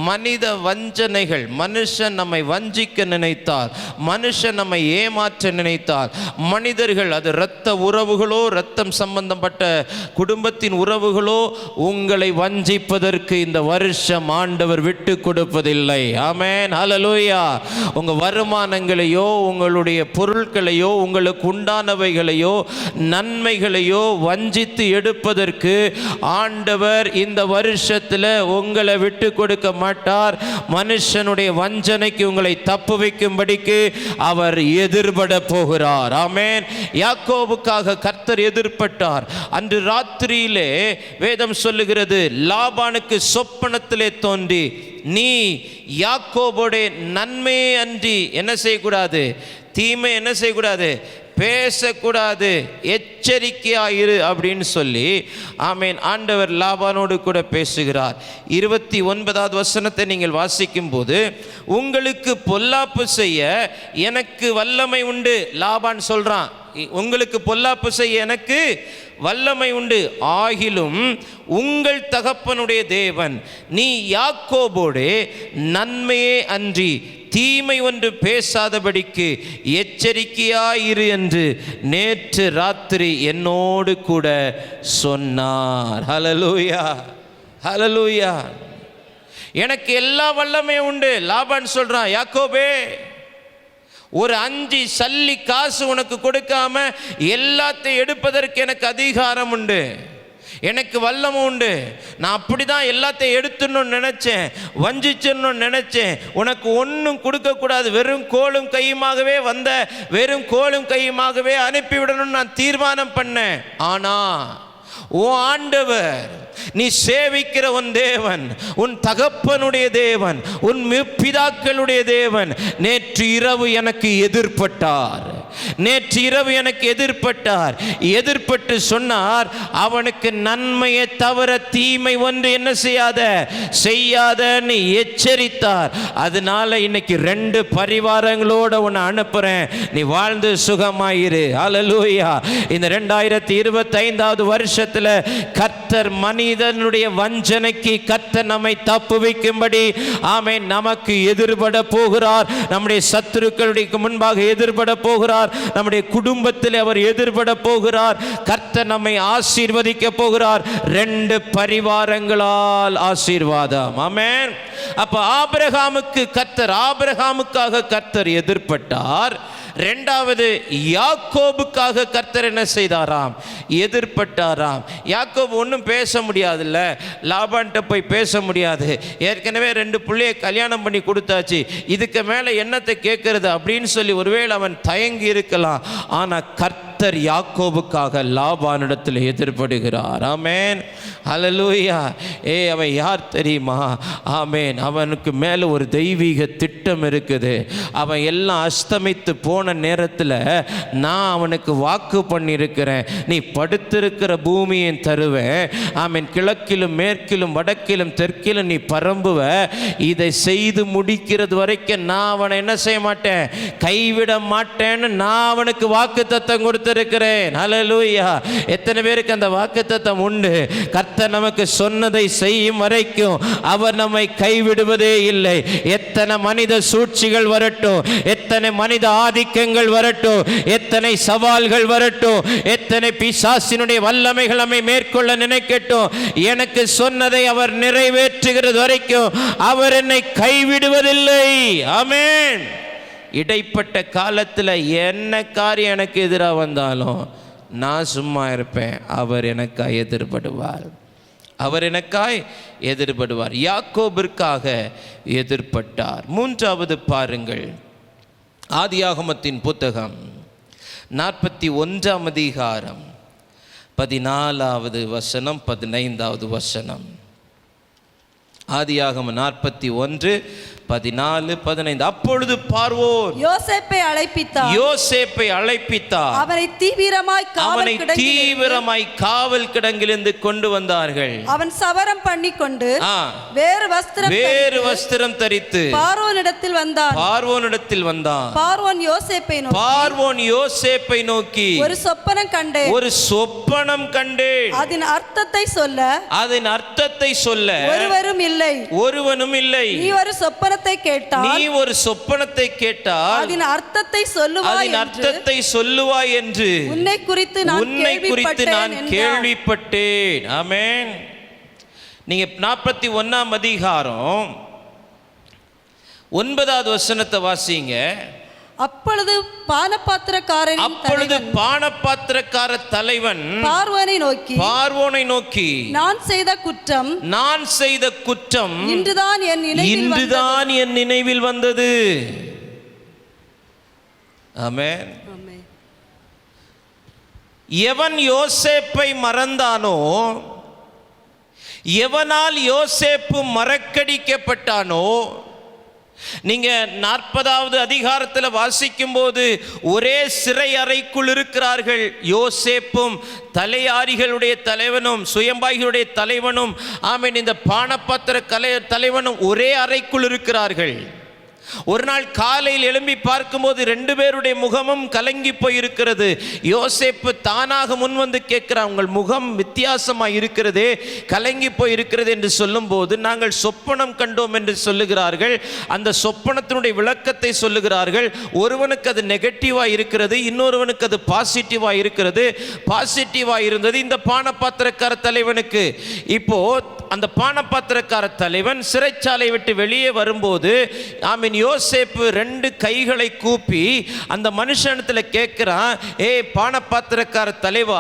மனித வஞ்சனைகள், மனுஷன் நம்மை வஞ்சிக்க நினைத்தார், மனுஷன் நம்மை ஏமாற்ற நினைத்தார், மனிதர்கள், அது இரத்த உறவுகளோ, இரத்தம் சம்பந்தப்பட்ட குடும்பத்தின் உறவுகளோ உங்களை வஞ்சிப்பதற்கு இந்த வருஷம் ஆண்டவர் விட்டு கொடுப்பதில்லை. ஆமென். ஹல்லேலூயா. உங்க வருமானங்களையோ, உங்களுடைய பொருட்களையோ, உங்களுக்கு உண்டானவைகளையோ, நன்மைகளையோ வஞ்சித்து எடுப்பதற்கு ஆண்டவர் இந்த வருஷத்தில் உங்களை விட்டு கொடுக்க மாட்டார். மனுஷனுடைய வஞ்சனைக்கு உங்களை தப்பு வைக்கும்படிக்கு அவர் எதிர்பட போகிறார். ஆமென். யாக்கோபுக்காக கர்த்தர் எதிர்ப்பட்டார். அன்று ராத்திரியிலே வேதம் சொல்லுகிறது, லாபானுக்கு சொப்பனத்திலே தோன்றி, நீ யாக்கோபோடைய நன்மையே அன்றி என்ன செய்யக்கூடாது? தீமை என்ன செய்யக்கூடாது? பேசக்கூடாது, எச்சரிக்கையாயிரு அப்படின்னு சொல்லி ஆமேன் ஆண்டவர் லாபானோடு கூட பேசுகிறார். 29வது வசனத்தை நீங்கள் வாசிக்கும் போது, உங்களுக்கு பொல்லாப்பு செய்ய எனக்கு வல்லமை உண்டு. லாபான் சொல்றான், உங்களுக்கு பொல்லாப்பு செய்ய எனக்கு வல்லமை உண்டு, ஆகிலும் உங்கள் தகப்பனுடைய தேவன் நீ யாக்கோபோடு நன்மையே அன்றி தீமை ஒன்று பேசாதபடிக்கு எச்சரிக்கையாயிரு என்று நேற்று ராத்திரி என்னோடு கூட சொன்னார். ஹல்லேலூயா, ஹல்லேலூயா. எனக்கு எல்லா வல்லமே உண்டு. லாபான் சொல்றான், யாக்கோபே, ஒரு 5 சல்லி காசு உனக்கு கொடுக்காம எல்லாத்தையும் எடுப்பதற்கு எனக்கு அதிகாரம் உண்டு, எனக்கு வல்லமை உண்டு. நான் அப்படி தான் எல்லாத்தையும் எடுத்துடணும்னு நினச்சேன், வஞ்சிச்சிடணும்னு நினச்சேன். உனக்கு ஒன்றும் கொடுக்கக்கூடாது, வெறும் கோலும் கையுமாகவே வந்த, வெறும் கோலும் கையுமாகவே அனுப்பிவிடணும்னு நான் தீர்மானம் பண்ணேன். ஆனால் ஓ ஆண்டவர், நீ சேவிக்கிற உன் தேவன், உன் தகப்பனுடைய தேவன், உன் பிதாக்களுடைய தேவன் நேற்று இரவு எனக்கு எதிர்ப்பட்டார். நேற்று இரவு எனக்கு எதிர்ப்பட்டார். எதிர்ப்பட்டு சொன்னார், அவனுக்கு நன்மையை தவிர தீமை ஒன்று என்ன செய்யாத நீ எச்சரித்தார். அதனால இன்னைக்கு 2 பரிவாரங்களோட உன்னை அனுப்புறேன், நீ வாழ்ந்து சுகமாயிரு. ஹல்லேலூயா. இந்த 2025வது வருஷத்துல கர்த்தர் மனிதனுடைய வஞ்சனைக்கு கர்த்தர் நம்மை தப்புவிக்கும்படி ஆமென் நமக்கு எதிர்பட போகிறார். நம்முடைய சத்துருக்களுடைய முன்பாக எதிர்பட போகிறார். நம்முடைய குடும்பத்தில் அவர் எதிர்பட போகிறார். கர்த்தர் நம்மை ஆசீர்வதிக்க போகிறார். 2 பரிவாரங்களால் ஆசீர்வாதம். ஆமென். அப்ப ஆபிரகாமுக்காக கர்த்தர் எதிர்ப்பட்டார். 2வது, யாக்கோபுக்காக கர்த்தர் என்ன செய்தாராம்? எதிர்ப்பட்டாராம். யாக்கோபு ஒன்றும் பேச முடியாதுல்ல, லாபான்கிட்ட போய் பேச முடியாது. ஏற்கனவே 2 பிள்ளையை கல்யாணம் பண்ணி கொடுத்தாச்சு, இதுக்கு மேலே என்னத்தை கேட்கறது அப்படின்னு சொல்லி ஒருவேளை அவன் தயங்கி இருக்கலாம். ஆனால் கர்த்தர் கர்த்தர் யாக்கோபுக்காக லாபானிடத்தில் எதிர்படுகிறார். ஆமென், ஹல்லேலூயா. அவன் யார் தெரியுமா? ஆமென், அவனுக்கு மேலே ஒரு தெய்வீக திட்டம் இருக்குது. அவன் எல்லாம் அஸ்தமித்து போன நேரத்தில் நான் அவனுக்கு வாக்கு பண்ணியிருக்கிறேன், நீ படுத்திருக்கிற பூமியை தருவேன். ஆமென், கிழக்கிலும் மேற்கிலும் வடக்கிலும் தெற்கிலும் நீ பரம்புவ. இதை செய்து முடிக்கிறது வரைக்கும் நான் அவனை என்ன செய்ய மாட்டேன், கைவிட மாட்டேன்னு நான் அவனுக்கு வாக்குத்தத்தம் கொடுத்திருக்கிறேன். ஹல்லேலூயா. எத்தனை பேருக்கு அந்த வாக்குத்தத்தம் உண்டு? கர்த்தர் நமக்கு சொன்னதை செய்யும் வரைக்கும் அவர் நம்மை கைவிடுவதே இல்லை. எத்தனை மனித சூழ்ச்சிகள் வரட்டும், எத்தனை மனித ஆதிக்கங்கள் வரட்டும், எத்தனை சவால்கள் வரட்டும், எத்தனை பிசாசினுடைய வல்லமைகள் நம்மை மேற்கொள்ள நினைக்கட்டும், எனக்கு சொன்னதை அவர் நிறைவேற்றுகிறது வரைக்கும் அவர் என்னை கைவிடுவதில்லை. ஆமென். இடைப்பட்ட காலத்தில் என்ன காரியம் எனக்கு எதிராக வந்தாலும் நான் சும்மா இருப்பேன். அவர் எனக்காய் எதிர்படுவார். அவர் எனக்காய் எதிர்படுவார். யாக்கோபிற்காக எதிர்பட்டார். மூன்றாவது பாருங்கள், ஆதியாகமத்தின் புத்தகம் 41ஆம் அதிகாரம் 14வது வசனம் 15வது வசனம். ஆதியாகமம் 41:14-15. அப்பொழுது பார்வோன் யோசேப்பை அழைப்பித்தார். அவனை தீவிரமாய் காவல் கிடங்கிலிருந்து கொண்டு வந்தார்கள். அவன் சவரம் பண்ணிக்கொண்டு வேறு வஸ்திரம் தரித்து பார்வோனிடத்தில் வந்தான். பார்வோன் யோசேப்பை நோக்கி ஒரு சொப்பனம் கண்டேன். அதன் அர்த்தத்தை சொல்ல ஒருவனும் இல்லை. நீ ஒரு சொப்பனத்தை கேட்டால் அதன் அர்த்தத்தை சொல்லுவாய் என்று உன்னை குறித்து நான் கேள்விப்பட்டேன். ஆமென். நீங்க 41ஆம் அதிகாரம் 9வது வசனத்தை வாசிங்க. அப்பொழுது பானபாத்திரக்கார தலைவன் பார்வோனை நோக்கி நான் செய்த குற்றம் இன்றுதான் என் நினைவில் வந்தது. ஆமென். எவன் யோசேப்பை மறந்தானோ, எவனால் யோசேப்பு மறக்கடிக்கப்பட்டானோ, நீங்க 40வது அதிகாரத்தில் வாசிக்கும் போது ஒரே சிறை அறைக்குள் இருக்கிறார்கள். யோசேப்பும் தலையாரிகளுடைய தலைவனும் சுயம்பாய்களுடைய தலைவனும் ஆமென் இந்த பானபாத்திர தலைவனும் ஒரே அறைக்குள் இருக்கிறார்கள். ஒரு நாள் காலையில் எழும்பி பார்க்கும்போது 2 பேருடைய முகமும் கலங்கி போயிருக்கிறது. யோசேப்பு தானாக முன் வந்து கேட்கிறான், உங்கள் முகம் வித்தியாசமாக இருக்கிறதே, கலங்கி போயிருக்கிறது என்று சொல்லும்போது நாங்கள் சொப்பனம் கண்டோம் என்று சொல்லுகிறார்கள். அந்த சொப்பனத்தினுடைய விளக்கத்தை சொல்லுகிறார்கள். ஒருவனுக்கு அது நெகட்டிவாக இருக்கிறது, இன்னொருவனுக்கு அது பாசிட்டிவாக இருக்கிறது. பாசிட்டிவாக இருந்தது இந்த பானபாத்திரக்கார தலைவனுக்கு. இப்போ அந்த பானபாத்திரக்கார தலைவன் சிறைச்சாலை விட்டு வெளியே வரும்போது ஆமீன் யோசேப்பு 2 கைகளை கூப்பி அந்த மனுஷனத்தில் கேட்கிறான், பானபாத்திரக்கார தலைவா,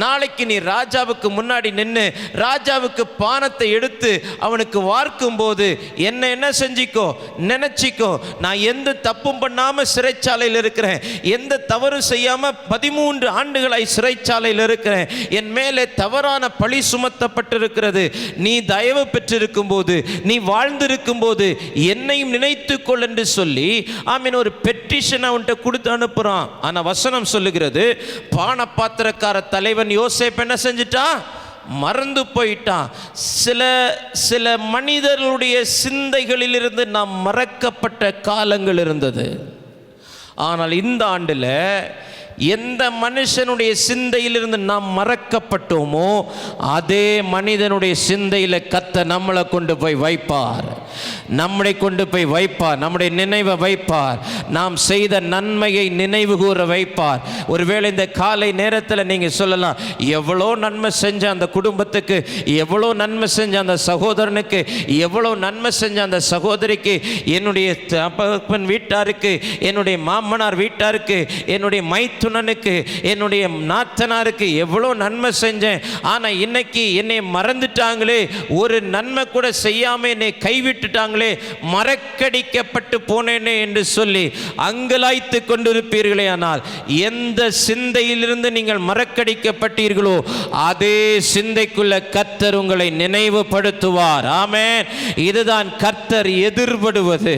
நாளைக்கு நீ ராஜாவுக்கு முன்னாடி நின்று ராஜாவுக்கு பானத்தை எடுத்து அவனுக்கு வார்க்கும் போது என்ன செஞ்சிக்கோ, நினைச்சிக்கோ, நான் எந்த தப்பும் பண்ணாம சிறைச்சாலையில் இருக்கிறேன், எந்த தவறும் செய்யாம 13 ஆண்டுகளாய் சிறைச்சாலையில் இருக்கிறேன், என் மேலே தவறான பழி சுமத்தப்பட்டிருக்கிறது, நீ தயவு பெற்றிருக்கும் போது, நீ வாழ்ந்திருக்கும் போது என்னையும் நினைத்துக்கொள் என்று சொல்லி ஆமீன் ஒரு பெட்டிஷன் அவன்கிட்ட கொடுத்து அனுப்புறான். ஆனா வசனம் சொல்லுகிறது, பானபாத்திரக்கார தலைவன் யோசேப்பு என்ன செஞ்சிட்டான், மறந்து போயிட்டான். சில மனிதர்களுடைய சிந்தைகளிலிருந்து நாம் மறக்கப்பட்ட காலங்கள் இருந்தது. ஆனால் இந்த ஆண்டுல எந்த மனுஷனுடைய சிந்தையிலிருந்து நாம் மறக்கப்பட்டோமோ அதே மனிதனுடைய சிந்தையில் கர்த்தர் நம்மளை கொண்டு போய் வைப்பார், நம்மளை கொண்டு போய் வைப்பார், நம்முடைய நினைவை வைப்பார், நாம் செய்த நன்மையை நினைவு கூற வைப்பார். ஒருவேளை இந்த காலை நேரத்தில் நீங்கள் சொல்லலாம், எவ்வளோ நன்மை செஞ்ச அந்த குடும்பத்துக்கு, எவ்வளோ நன்மை செஞ்ச அந்த சகோதரனுக்கு, எவ்வளோ நன்மை செஞ்ச அந்த சகோதரிக்கு, என்னுடைய அப்பன் வீட்டாருக்கு, என்னுடைய மாமனார் வீட்டாருக்கு, என்னுடைய மைத்து மைத்துனனுக்கு என்னுடைய நாத்தனாருக்கு எவ்வளோ நன்மை செஞ்சேன், ஆனால் இன்னைக்கு என்னை மறந்துட்டாங்களே, ஒரு நன்மை கூட செய்யாமல் என்னை கைவிட்டுட்டாங்களே, மறக்கடிக்கப்பட்டு போனேனே என்று சொல்லி அங்கலாய்த்து கொண்டிருப்பீர்களே. ஆனால் எந்த சிந்தையிலிருந்து நீங்கள் மறக்கடிக்கப்பட்டீர்களோ அதே சிந்தைக்குள்ள கர்த்தர் உங்களை நினைவுபடுத்துவார். ஆமென். இதுதான் கர்த்தர் எதிர்படுவது.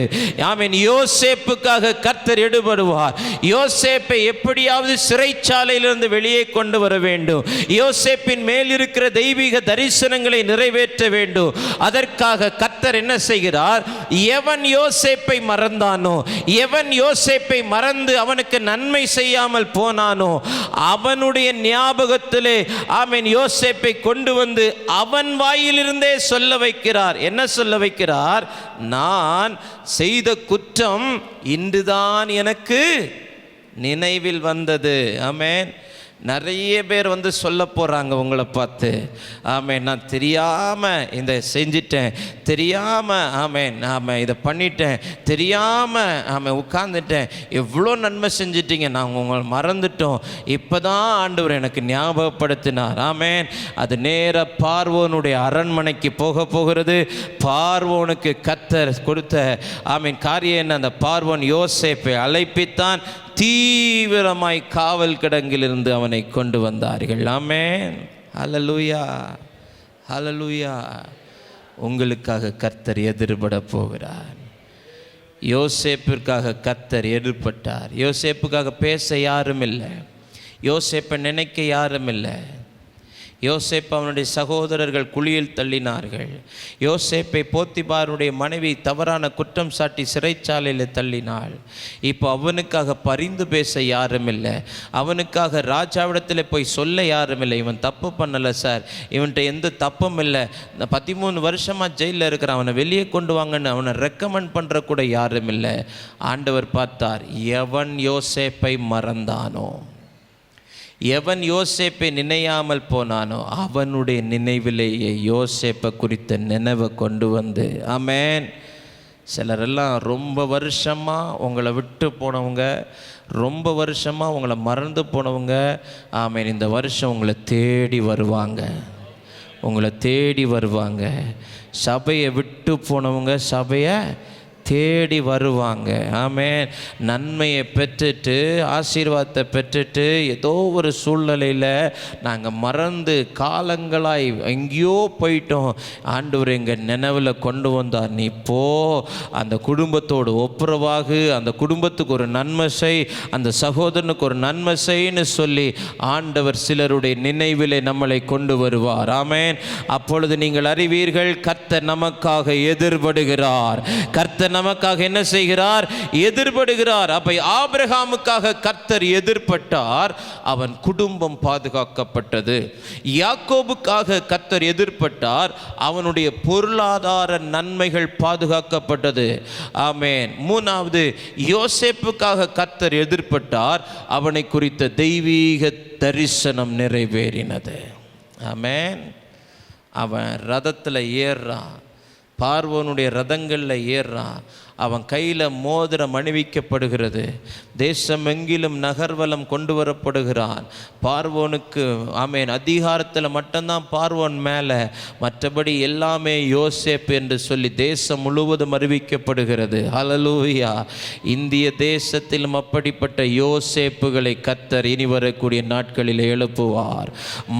ஆமென். யோசேப்புக்காக கர்த்தர் எடுபடுவார். யோசேப்பை எப்படியாவது சிறைச்சாலையிலிருந்து வெளியே கொண்டு வர வேண்டும். யோசேப்பின் மேல் இருக்கிற தெய்வீக தரிசனங்களை நிறைவேற்ற வேண்டும். அதற்காக கர்த்தர் என்ன செய்கிறார்? எவன் யோசேப்பை மறந்தானோ, எவன் யோசேப்பை மறந்து அவனுக்கு நன்மை செய்யாமல் போனானோ அவனுடைய ஞாபகத்திலே ஆமென் யோசேப்பை கொண்டு வந்து அவன் வாயிலிருந்தே சொல்ல வைக்கிறார். என்ன சொல்ல வைக்கிறார்? நான் செய்த குற்றம் இன்றுதான் எனக்கு நினைவில் வந்தது. ஆமென். நிறைய பேர் வந்து சொல்ல போகிறாங்க உங்களை பார்த்து, ஆமென், நான் தெரியாமல் இதை செஞ்சிட்டேன், தெரியாமல் ஆமென் இதை பண்ணிட்டேன், தெரியாமல் உட்கார்ந்துட்டேன், எவ்வளோ நன்மை செஞ்சிட்டீங்க, நாங்கள் உங்களை மறந்துட்டோம், இப்போ தான் ஆண்டவர் எனக்கு ஞாபகப்படுத்தினார். ஆமென். அது நேர பார்வோனுடைய அரண்மனைக்கு போகிறது. பார்வோனுக்கு கர்த்தர் கொடுத்த ஆமென் காரியம் என்ன? அந்த பார்வோன் யோசேப்பை அழைப்பித்தான், தீவிரமாய் காவல் கிடங்கிலிருந்து அவனை கொண்டு வந்தார்கள். ஆமென். ஹல்லேலூயா, ஹல்லேலூயா. உங்களுக்காக கர்த்தர் எதிர்பட போகிறார். யோசேப்பிற்காக கர்த்தர் எதிர்பட்டார். யோசேப்புக்காக பேச யாரும் இல்லை, யோசேப்பை நினைக்க யாரும் இல்லை. யோசேப்பு அவனுடைய சகோதரர்கள் குழியில் தள்ளினார்கள். யோசேப்பை போத்திபாருடைய மனைவி தவறான குற்றம் சாட்டி சிறைச்சாலையில் தள்ளினாள். இப்போ அவனுக்காக பரிந்து பேச யாரும் இல்லை, அவனுக்காக ராஜாவிடத்தில் போய் சொல்ல யாரும் இல்லை. இவன் தப்பு பண்ணலை சார், இவன்கிட்ட எந்த தப்பும் இல்லை, 13 வருஷமாக ஜெயிலில் இருக்கிற அவனை வெளியே கொண்டு வாங்கன்னு அவனை ரெக்கமெண்ட் பண்ணுற கூட யாரும் இல்லை. ஆண்டவர் பார்த்தார், எவன் யோசேப்பை மறந்தானோ, எவன் யோசேப்பை நினையாமல் போனானோ அவனுடைய நினைவிலேயே யோசேப்பை குறித்த நினைவை கொண்டு வந்து. ஆமென். சிலரெல்லாம் ரொம்ப வருஷமாக உங்களை விட்டு போனவங்க, ரொம்ப வருஷமாக உங்களை மறந்து போனவங்க, ஆமென், இந்த வருஷம் உங்களை தேடி வருவாங்க, உங்களை தேடி வருவாங்க. சபையை விட்டு போனவங்க சபையை தேடி வருவாங்க. ஆமென். நன்மையை பெற்றுட்டு ஆசீர்வாதத்தை பெற்றுட்டு ஏதோ ஒரு சூழ்நிலையில் நாங்கள் மறந்து காலங்களாய் எங்கேயோ போயிட்டோம், ஆண்டவர் எங்கள் நினைவில் கொண்டு வந்தார், நீ போ, அந்த குடும்பத்தோடு ஒப்புரவாகு, அந்த குடும்பத்துக்கு ஒரு நன்மை செய், அந்த சகோதரனுக்கு ஒரு நன்மை செய்ன்னு சொல்லி ஆண்டவர் சிலருடைய நினைவிலே நம்மளை கொண்டு வருவார். ஆமென். அப்பொழுது நீங்கள் அறிவீர்கள், கர்த்தர் நமக்காக எதிர்படுகிறார். கர்த்தர் நமக்காக என்ன செய்கிறார்? எதிர்படுகிறார். அப்ப ஆபிரகாமுக்காக கர்த்தர் எதிர்பட்டார், அவன் குடும்பம் பாதுகாக்கப்பட்டது. யாக்கோபுக்காக கர்த்தர் எதிர்பட்டார், அவனுடைய பொருளாதார நன்மைகள் பாதுகாக்கப்பட்டது. ஆமென். மூணாவது, யோசேப்புக்காக கர்த்தர் எதிர்பட்டார், அவனை குறித்த தெய்வீக தரிசனம் நிறைவேறினது. ஆமென். அவன் ரதத்தில் ஏறுறான், பார்வோனுடைய ரதங்களில் ஏறுறான், அவன் கையில் மோதிரம் அணிவிக்கப்படுகிறது, தேசமெங்கிலும் நகர்வலம் கொண்டு வரப்படுகிறான். பார்வோனுக்கு ஆமென் அதிகாரத்தில் மட்டும்தான் பார்வோன் மேலே, மற்றபடி எல்லாமே யோசேப்பு என்று சொல்லி தேசம் முழுவதும் அறிவிக்கப்படுகிறது. ஹல்லேலூயா. இந்திய தேசத்திலும் அப்படிப்பட்ட யோசேப்புகளை கர்த்தர் இனி வரக்கூடிய நாட்களில் எழுப்புவார்.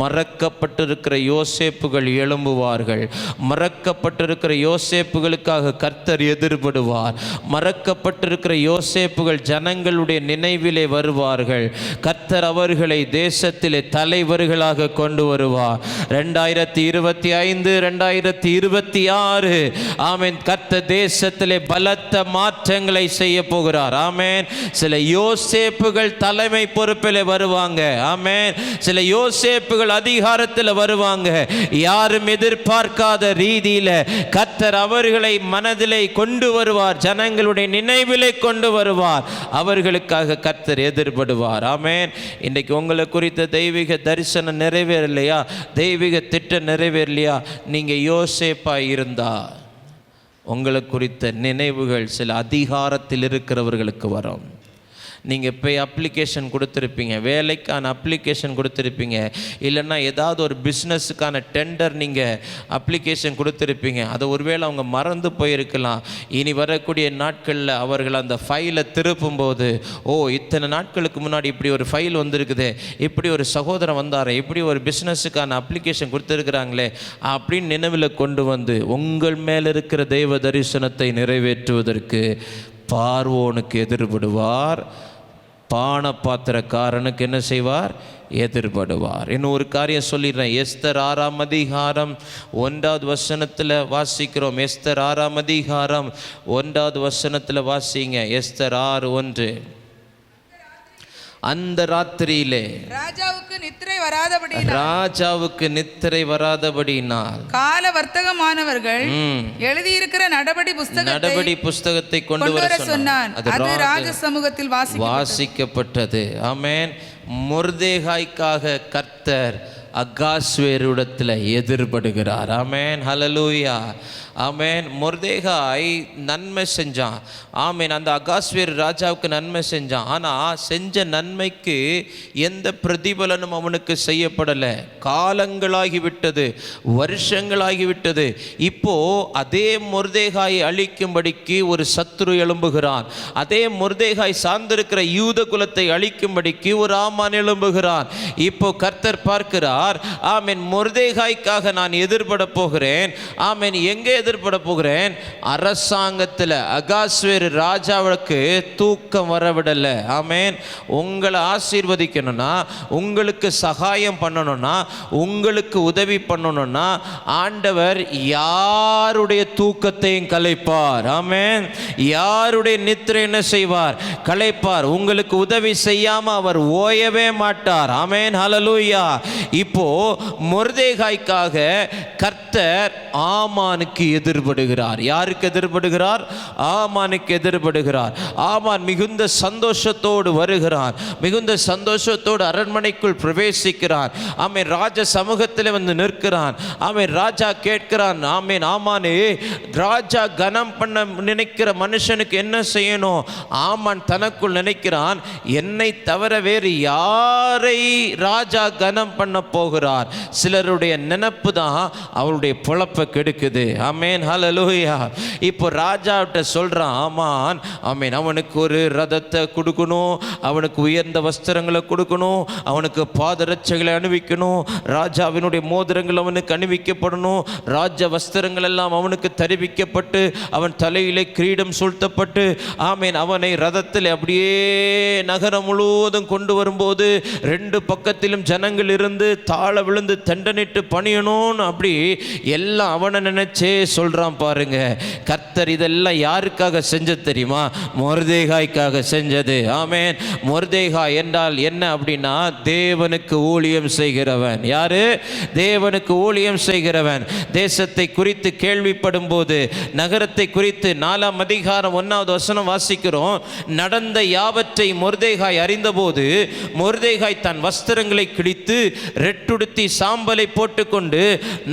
மறக்கப்பட்டிருக்கிற யோசேப்புகள் எழும்புவார்கள். மறக்கப்பட்டிருக்கிற யோசேப்புகளுக்காக கர்த்தர் எதிர்படுவார். மறக்கப்பட்டிருக்கிற யோசேப்புகள் ஜனங்களுடைய நினைவிலே வருவார்கள். கர்த்தர் அவர்களை தேசத்திலே தலைவர்களாக கொண்டு வருவார். 2025 2026 ஆமென், கர்த்தர் தேசத்திலே பலத்த மாற்றங்களை செய்ய போகிறார். ஆமென். சில யோசேப்புகள் தலைமை பொறுப்பில் வருவாங்க. ஆமென். சில யோசேப்புகள் அதிகாரத்தில் வருவாங்க. யாரும் எதிர்பார்க்காத ரீதியில் கர்த்தர் அவர்களை மனதிலே கொண்டு வருவார், ஜனங்களுடைய நினைவிலே கொண்டு வருவார். அவர்களுக்காக கர்த்தர் எதிர்படுவார். ஆமென். இன்றைக்கு உங்களை குறித்த தெய்வீக தரிசனம் நிறைவேறலையா, தெய்வீக திட்டம் நிறைவேறலையா, நீங்கள் யோசேப்பாக இருந்தா உங்களை குறித்த நினைவுகள் சில அதிகாரத்தில் இருக்கிறவர்களுக்கு வரும். நீங்கள் போய் அப்ளிகேஷன் கொடுத்துருப்பீங்க, வேலைக்கான அப்ளிகேஷன் கொடுத்துருப்பீங்க, இல்லைன்னா ஏதாவது ஒரு பிஸ்னஸுக்கான டெண்டர் நீங்கள் அப்ளிகேஷன் கொடுத்துருப்பீங்க. அதை ஒருவேளை அவங்க மறந்து போயிருக்கலாம். இனி வரக்கூடிய நாட்களில் அவர்கள் அந்த ஃபைலை திருப்பும்போது, ஓ இத்தனை நாட்களுக்கு முன்னாடி இப்படி ஒரு ஃபைல் வந்திருக்குது, இப்படி ஒரு சகோதரன் வந்தார், இப்படி ஒரு பிஸ்னஸுக்கான அப்ளிகேஷன் கொடுத்துருக்குறாங்களே அப்படின்னு நினைவில் கொண்டு வந்து உங்கள் மேல் இருக்கிற தெய்வ தரிசனத்தை நிறைவேற்றுவதற்கு பார்வோனுக்கு எதிர்படுவார், பானபாத்திரக்காரனுக்கு என்ன செய்வார்? எதிர்படுவார். இன்னும் ஒரு காரியம் சொல்லிடுறேன். எஸ்தர் 6ஆம் அதிகாரம் 1வது வசனத்தில் வாசிக்கிறோம். எஸ்தர் 6ஆம் அதிகாரம் 1வது வசனத்தில் வாசிங்க. எஸ்தர் 6:1. அந்த ராத்திரியிலே ராஜாவுக்கு நித்திரை வராதபடியினால் கால வர்த்தகமானவர்கள் எழுதியிருக்கிற நடபடி புஸ்தகத்தை கொண்டு வர சொன்னான். அது ராஜ சமூகத்தில் வாசிக்கப்பட்டது. ஆமென். மொர்தேகாய்க்காக கர்த்தர் அகாஸ்வேருடத்தில் எதிர்படுகிறார். ஆமென். ஹல்லேலூயா. ஆமென். மொர்தேகாய் நன்மை செஞ்சான். ஆமென். அந்த அகாஸ்வேர் ராஜாவுக்கு நன்மை செஞ்சான். ஆனால் செஞ்ச நன்மைக்கு எந்த பிரதிபலனும் அவனுக்கு செய்யப்படலை. காலங்களாகிவிட்டது, வருஷங்களாகிவிட்டது. இப்போ அதே மொர்தேகாயை அழிக்கும்படிக்கு ஒரு சத்துரு எழும்புகிறான். அதே மொர்தேகாய் சார்ந்திருக்கிற யூத குலத்தை அழிக்கும்படிக்கு ஒரு ஆமான் எழும்புகிறான். இப்போ கர்த்தர் பார்க்கிறார். ஆமென். மொர்தேகாய்க்காக நான் எதிர்பட போகிறேன். ஆமென். எங்கே எதிர்பட போகிறேன்? அரசாங்கத்தில் அகாஸ்வேர் ராஜாவுக்கு தூக்கம் வரவிடலை. ஆமென். உங்களை ஆசீர்வதிக்கணும்னா, உங்களுக்கு சகாயம் பண்ணணும்னா, உங்களுக்கு உதவி பண்ணணும்னா ஆண்டவர் யாருடைய தூக்கத்தையும் கலைப்பார். ஆமென். யாருடைய நித்திரை என்ன செய்வார்? கலைப்பார். உங்களுக்கு உதவி செய்யாம அவர் ஓயவே மாட்டார். ஆமென். ஹல்லேலூயா. இப்போ மொர்தேகாய்க்காக கர்த்தர் ஆமானுக்கு எதிர்படுகிறார். யாருக்கு எதிர்படுகிறார்? ஆமானுக்கு எதிர்படுகிறார். ஆமான் மிகுந்த சந்தோஷத்தோடு வருகிறான். மிகுந்த சந்தோஷத்தோடு அரண்மனைக்குள் பிரவேசிக்கிறான். ஆமென். ராஜ சமூகத்தில் வந்து நிற்கிறான். ஆமென். ராஜா கேட்கிறான். ஆமென். ஆமானே, ராஜா கனம் பண்ண நினைக்கிற மனுஷனுக்கு என்ன செய்யணும்? ஆமான் தனக்குள் நினைக்கிறான், என்னை தவிர வேறு யாரை ராஜா கனம் பண்ண போகிறார்? சிலருடைய நினைப்பு தான் அவருடைய பொழப்பை கெடுக்குது. ஆமென். ஹல்லேலூயா. இப்போ ராஜாவிட்ட சொல்றான் ஆமான். ஆமென். அவனுக்கு ஒரு ரதத்தை கொடுக்கணும், அவனுக்கு உயர்ந்த வஸ்திரங்களை கொடுக்கணும், அவனுக்கு பாதரட்சைகளை அணிவிக்கணும், ராஜாவினுடைய மோதிரங்கள் அவனுக்கு அணிவிக்கப்படணும், ராஜ வஸ்திரங்கள் எல்லாம் அவனுக்கு தருவிக்கப்பட்டு அவன் தலையிலே கிரீடம் சூழ்த்தப்பட்டு ஆமென் அவனை ரதத்தில் அப்படியே நகரம் முழுவதும் கொண்டு வரும்போது 2 பக்கத்திலும் ஜனங்கள் இருந்து தாழ விழுந்து தண்டனிட்டு பணியணும்னு அப்படி எல்லாம் அவனை நினைச்சே சொல்றான். பாருங்க, கர்த்தர் இதெல்லாம் யாருக்காக செஞ்சது தெரியுமா? மொர்தேகாய்க்காக செஞ்சது. ஆமென். மொர்தேகாய் என்றால் என்ன அப்படின்னா, தேவனுக்கு ஊழியம் செய்கிறவன். யாரு? தேவனுக்கு ஊழியம் செய்கிறவன். தேசத்தை குறித்து கேள்விப்படும் போது, நகரத்தை குறித்து 4ஆம் அதிகாரம் 1வது வசனம் வாசிக்கிறோம். நடந்த யாவற்றை மொர்தேகாய் அறிந்தபோது மொர்தேகாய் தன் வஸ்திரங்களை கிழித்து ரெட்டுடுத்தி சாம்பலை போட்டுக்கொண்டு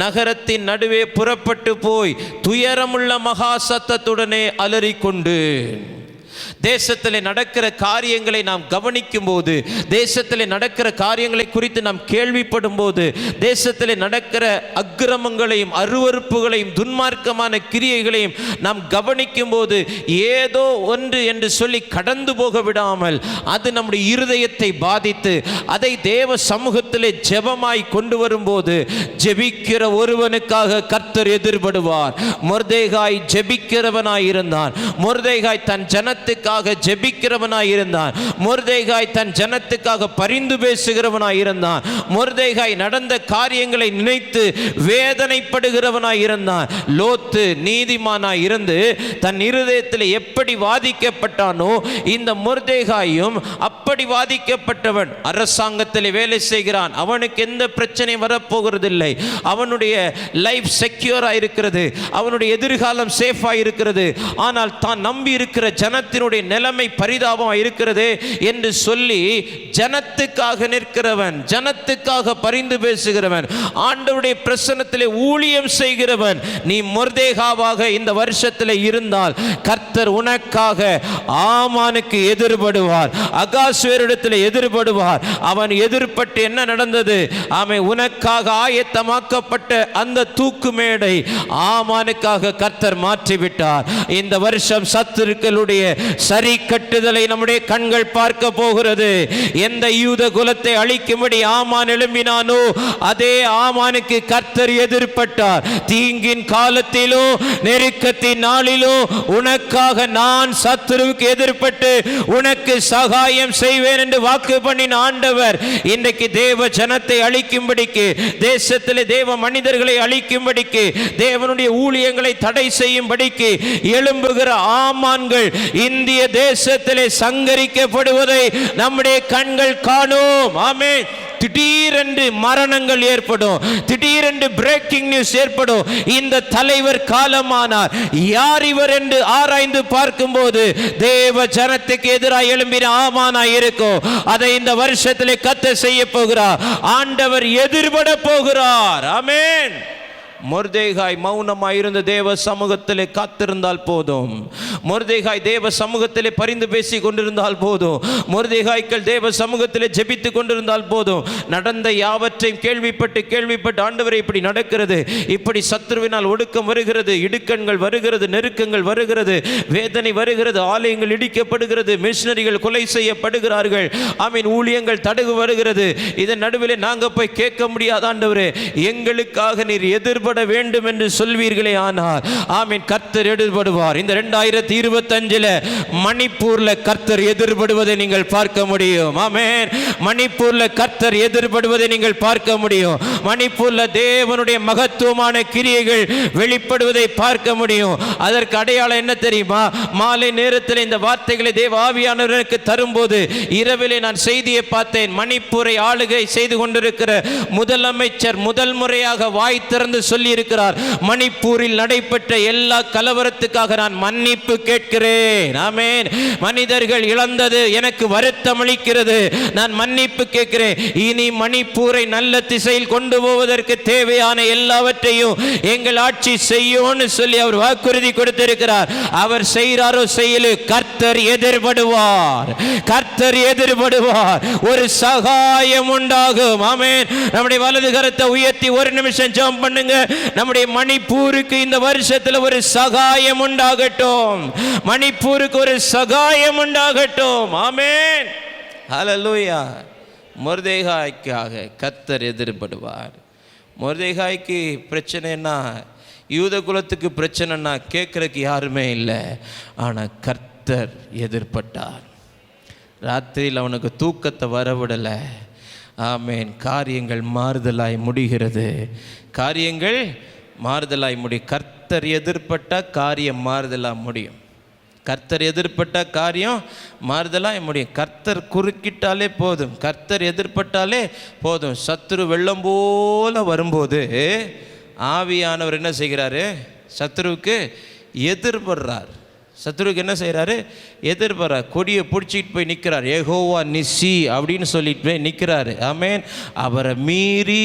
நகரத்தின் நடுவே புறப்பட்டு போய் துயரமுள்ள மகா சத்தத்துடனே அலறிக்கொண்டு. தேசத்தில் நடக்கிற காரியங்களை நாம் கவனிக்கும் போது, தேசத்தில் நடக்கிற காரியங்களை குறித்து நாம் கேள்விப்படும் போது, தேசத்தில் நடக்கிற அக்கிரமங்களையும் அருவருப்புகளையும் துன்மார்க்கமான கிரியைகளையும் நாம் கவனிக்கும் போது, ஏதோ ஒன்று என்று சொல்லி கடந்து போக விடாமல் அது நம்முடைய இருதயத்தை பாதித்து அதை தேவ சமூகத்திலே ஜெபமாய் கொண்டு வரும்போது, ஜெபிக்கிற ஒருவனுக்காக கர்த்தர் எதிர்படுவார். மொர்தேகாய் ஜெபிக்கிறவனாய் இருந்தான். மொர்தேகாய் தன் ஜனத்துக்காக ஜெபிக்கிறவனாய் இருந்தான். மொர்தேகாய் தன் ஜனத்துக்காக பரிந்து பேசுகிறவனாய் இருந்தான். மொர்தேகாய் நடந்த காரியங்களை நினைத்து வேதனைப்படுகிறவனாய் இருந்தான். லோத்து நீதிமானாய் இருந்து தன் இருதயத்தில் எப்படி வாதிக்கப்பட்டானோ, இந்த மொர்தேகாயும் அப்படி அப்படி வாதிக்கப்பட்டவன் அரசாங்கத்தில் வேலை செய்கிறான். அவனுக்கு எந்த பிரச்சனை வரப்போகிறதில்லை. அவனுடைய லைஃப் செக்யூராக இருக்கிறது, அவனுடைய எதிர்காலம் சேஃபாக இருக்கிறது. ஆனால் தான் நம்பி இருக்கிற ஜனத்தினுடைய நிலைமை பரிதாபமாக இருக்கிறது என்று சொல்லி ஜனத்துக்காக நிற்கிறவன், ஜனத்துக்காக பரிந்து பேசுகிறவன், ஆண்டவருடைய பிரசன்னத்திலே ஊழியம் செய்கிறவன் நீ மொர்தேகாவாக இந்த வருஷத்தில் இருந்தால் கர்த்தர் உனக்காக ஆமானுக்கு எதிர்படுவார், அகாஸ்வேரிடத்தில் எதிர்படுவார். அவன் எதிர்பட்டு என்ன நடந்தது? அவன் உனக்காக ஆயத்தமாக்கப்பட்ட அந்த தூக்கு மேடை ஆமானுக்காக கர்த்தர் மாற்றிவிட்டார். இந்த வருஷம் சத்துருக்களுடைய சரி கட்டுதலை நம்முடைய கண்கள் பார்க்க போகிறது. எந்த யூத குலத்தை அழிக்கும்படி ஆமான் எழும்பினானோ அதே ஆமானுக்கு கர்த்தர் எதிர்பட்டார். தீங்கின் காலத்திலோ நெருக்கத்தின் நாளிலோ உனக்காக நான் சத்துருவுக்கு எதிர்பட்டு உனக்கு சகாயம் செய்வேன் என்று வாக்கு பண்ணின ஆண்டவர் இன்றைக்கு தேவ ஜனத்தை அழிக்கும்படிக்கு, தேசத்திலே தேவ மனிதர்களை அழிக்கும்படிக்கு, தேவனுடைய ஊழியங்களை தடை செய்யும்படிக்கு எழும்புகிற ஆமான்கள் இந்திய தேசத்திலே சங்கரிக்கப்படுவதை நம்முடைய கண்கள் காணும். ஆமென். திடீரென்று மரணங்கள் ஏற்படும், திடீரென்று பிரேக்கிங் நியூஸ் ஏற்படும். இந்த தலைவர் காலமானார், யார் இவர் என்று ஆராய்ந்து பார்க்கும்போது தேவ ஜனத்துக்கு எதிராக எழும்பின ஆமானாய் இருக்கும். அதை இந்த வருஷத்திலே கர்த்தர் செய்ய போகிறார். ஆண்டவர் எதிர்பட போகிறார். ஆமென். மொர்தேகாய் மௌனமாய் இருந்த தேவ சமூகத்திலே காத்திருந்தால் போதும். மொர்தேகாய் தேவ சமூகத்திலே பரிந்து பேசி கொண்டிருந்தால் போதும். மொர்தேகாய்கள் தேவ சமூகத்திலே ஜெபித்து கொண்டிருந்தால் போதும். நடந்த யாவற்றையும் கேள்விப்பட்டு ஆண்டவரே இப்படி நடக்கிறது, இப்படி சத்துருவினால் ஒடுக்கம் வருகிறது, இடுக்கண்கள் வருகிறது, நெருக்கங்கள் வருகிறது, வேதனை வருகிறது, ஆலயங்கள் இடிக்கப்படுகிறது, மிஷனரிகள் கொலை செய்யப்படுகிறார்கள், ஆமீன், ஊழியங்கள் தடகு வருகிறது. இதன் நடுவில் நாங்கள் போய் கேட்க முடியாது, ஆண்டவரே எங்களுக்காக நீர் எதிர்பட வேண்டும் என்று சொல்வீர்களே, ஆனால் ஆமீன் கர்த்தர் எதிர்படுவார். இந்த 2025 மணிப்பூர்ல கர்த்தர் எதிர்படுவதை நீங்கள் பார்க்க முடியும். ஆமீன். மணிப்பூர்ல கர்த்தர் எதிர்படுவதை நீங்கள் பார்க்க முடியும். மணிப்பூர்ல தேவனுடைய மகத்துவமான கிரியைகள் வெளிப்படுவதை பார்க்க முடியும். அதற்கு அடையாளம் என்ன தெரியுமா? மாலை நேரத்தில் இந்த வார்த்தைகளை தேவ ஆவியானவருக்கு தரும்போது இரவிலே நான் செய்தியை பார்த்தேன். மணிப்பூரை ஆளுகை செய்து கொண்டிருக்கிற முதலமைச்சர் முதல் முறையாக வாய் திறந்து சொல்லி இருக்கிறார், மணிப்பூரில் நடைபெற்ற எல்லா கலவரத்துக்காக நான் மன்னிப்பு கேட்கிறேன். ஆமென். மனிதர்கள் இழந்தது எனக்கு வருத்தம் அளிக்கிறது, நான் மன்னிப்பு கேட்கிறேன். இனி மணிப்பூரை நல்ல திசையில் கொண்டு போவதற்கு தேவையான எல்லாவற்றையும் எங்கள் ஆட்சி செய்யும்னு சொல்லி அவர் வாக்குறுதி கொடுத்திருக்கிறார். அவர் செய்கிறாரோ செய்யலு, கர்த்தர் எதிர்படுவார், கர்த்தர் எதிர்படுவார். ஒரு சகாயம் உண்டாகும். ஆமென். நம்முடைய வலது கரத்தை உயர்த்தி ஒரு நிமிஷம் ஜெபம் பண்ணுங்க. நம்முடைய மணிப்பூருக்கு இந்த வருஷத்தில் ஒரு சகாயம் உண்டாகட்டும். மணிப்பூருக்கு ஒரு சகாயம் உண்டாகட்டும். ஆமென். ஹல்லேலூயா. மொர்தேகாய்க்காக கர்த்தர் எதிர்படுவார். மொர்தேகாய்க்கு பிரச்சனைனா, யூத குலத்துக்கு பிரச்சனைனா கேட்கறதுக்கு யாருமே இல்லை. ஆனால் கர்த்தர் எதிர்பட்டார். ராத்திரியில் அவனுக்கு தூக்கத்தை வரவிடலை. ஆமேன். காரியங்கள் மாறுதலாய் முடிகிறது, காரியங்கள் மாறுதலாய் முடியும். கர்த்தர் எதிர்பட்ட காரியம் மாறுதலாக முடியும். கர்த்தர் எதிர்பட்ட காரியம் மாறுதலாக முடியும். கர்த்தர் குறுக்கிட்டாலே போதும், கர்த்தர் எதிர்பட்டாலே போதும். சத்துரு வெள்ளம் போல வரும்போது ஆவியானவர் என்ன செய்கிறாரு? சத்துருவுக்கு எதிர்படுறார். சத்துருக்கு என்ன செய்கிறாரு? எதிர்படுறார். கொடியை பிடிச்சிட்டு போய் நிற்கிறார். யெகோவா நிசி அப்படின்னு சொல்லிட்டு போய் நிற்கிறாரு. ஆமேன். அவரை மீறி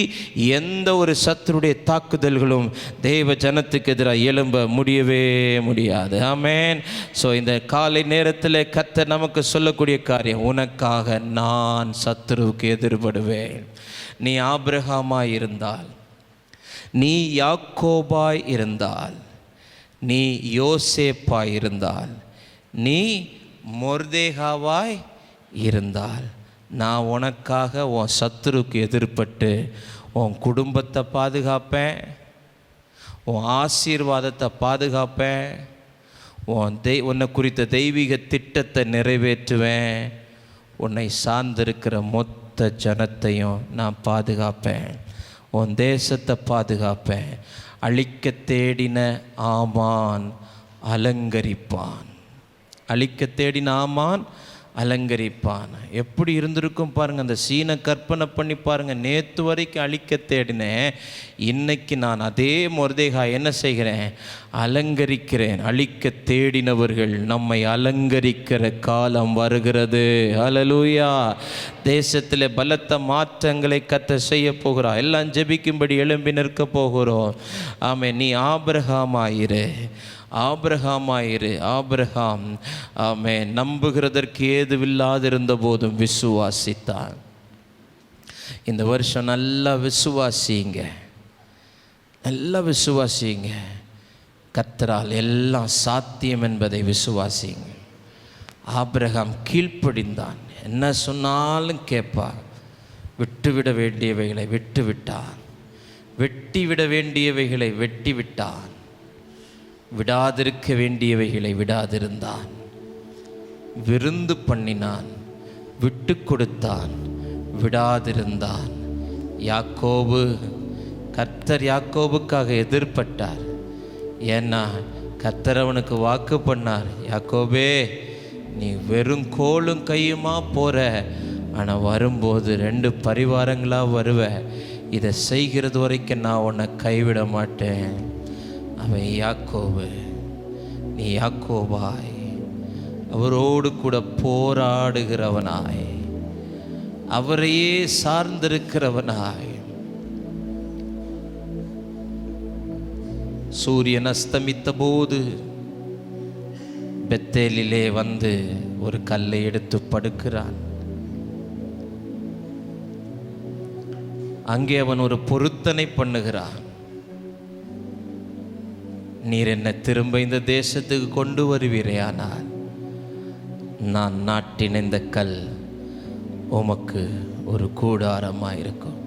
எந்த ஒரு சத்துருடைய தாக்குதல்களும் தேவ ஜனத்துக்கு எதிராக எழும்ப முடியவே முடியாது. ஆமேன். ஸோ இந்த காலை நேரத்தில் கர்த்தர் நமக்கு சொல்லக்கூடிய காரியம், உனக்காக நான் சத்துருவுக்கு எதிர்படுவேன். நீ ஆபிரகாமாய் இருந்தால், நீ யாக்கோபாய் இருந்தால், நீ யோசேப்பாய் இருந்தால், நீ மொர்தேகாவாய் இருந்தால், நான் உனக்காக உன் சத்துருக்கு எதிர்பட்டு உன் குடும்பத்தை பாதுகாப்பேன், உன் ஆசீர்வாதத்தை பாதுகாப்பேன், உன்னை குறித்த தெய்வீக திட்டத்தை நிறைவேற்றுவேன், உன்னை சார்ந்திருக்கிற மொத்த ஜனத்தையும் நான் பாதுகாப்பேன், உன் தேசத்தை பாதுகாப்பேன். அழிக்க தேடின ஆமான் அலங்கரிப்பான், அழிக்க தேடின ஆமான் அலங்கரிப்பான். எப்படி இருந்திருக்கும் பாருங்கள். அந்த சீனை கற்பனை பண்ணி பாருங்கள். நேற்று வரைக்கும் அழிக்க தேடினேன், இன்னைக்கு நான் அதே மொர்தெகாய் என்ன செய்கிறேன்? அலங்கரிக்கிறேன். அழிக்க தேடினவர்கள் நம்மை அலங்கரிக்கிற காலம் வருகிறது. ஹல்லேலூயா. தேசத்தில் பலத்த மாற்றங்களை கர்த்தர் செய்ய போகிறார். எல்லாம் ஜெபிக்கும்படி எழும்பி நிற்க போகிறோம். ஆமென். நீ ஆபிரகாமாயிரு, ஆபிரகாமாயிரு. ஆபிரகாம் ஆமென் நம்புகிறதற்கு ஏதுவில்லாதிருந்த போதும் விசுவாசித்தான். இந்த வருஷம் நல்லா விசுவாசிங்க, நல்லா விசுவாசிங்க. கர்த்தரால் எல்லாம் சாத்தியம் என்பதை விசுவாசிங்க. ஆபிரகாம் கீழ்ப்படிந்தான். என்ன சொன்னாலும் கேட்பார். விட்டுவிட வேண்டியவைகளை விட்டு விட்டான், வெட்டிவிட வேண்டியவைகளை வெட்டி விட்டான், விடாதிருக்க வேண்டியவைகளை விடாதிருந்தான், விருந்து பண்ணினான், விட்டு கொடுத்தான், விடாதிருந்தான். யாக்கோபு, கர்த்தர் யாக்கோபுக்காக எதிர்பட்டார். ஏன்னா கர்த்தர் அவனுக்கு வாக்கு பண்ணார், யாக்கோபே நீ வெறும் கோலும் கையுமா போற, ஆனால் வரும்போது 2 பரிவாரங்களாக வருவ. இதை செய்கிறது வரைக்கும் நான் உன்னை கைவிட மாட்டேன். அவன் யாக்கோபு, நீ யாக்கோபாய், அவரோடு கூட போராடுகிறவனாய், அவரையே சார்ந்திருக்கிறவனாய். சூரியன் அஸ்தமித்த போது பெத்தேலிலே வந்து ஒரு கல்லை எடுத்து படுக்கிறான். அங்கே அவன் ஒரு பொருத்தனை பண்ணுகிறான். நீர் என்னை திரும்ப இந்த தேசத்துக்கு கொண்டு வருவீரையானால் நான் நாட்டின இந்த கல் உமக்கு ஒரு கூடாரமாக இருக்கும்.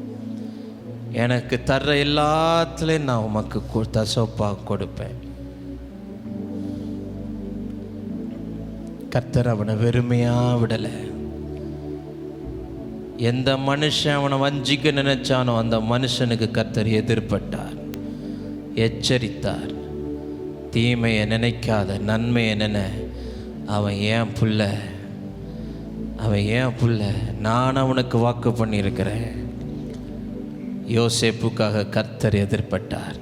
எனக்கு தர்ற எல்லாத்துலேயும் நான் உமக்கு தசோப்பாக கொடுப்பேன். கர்த்தர் அவனை வெறுமையாக விடலை. எந்த மனுஷன் அவனை வஞ்சிக்க நினைச்சானோ அந்த மனுஷனுக்கு கர்த்தர் எதிர்பட்டார், எச்சரித்தார். தீமையை நினைக்காத, நன்மையை நினை. அவன் ஏன் புள்ள, அவன் ஏன் புள்ள, நான் அவனுக்கு வாக்கு பண்ணியிருக்கிறேன். யோசேப்புக்காக கர்த்தர் எதிர்பட்டார்.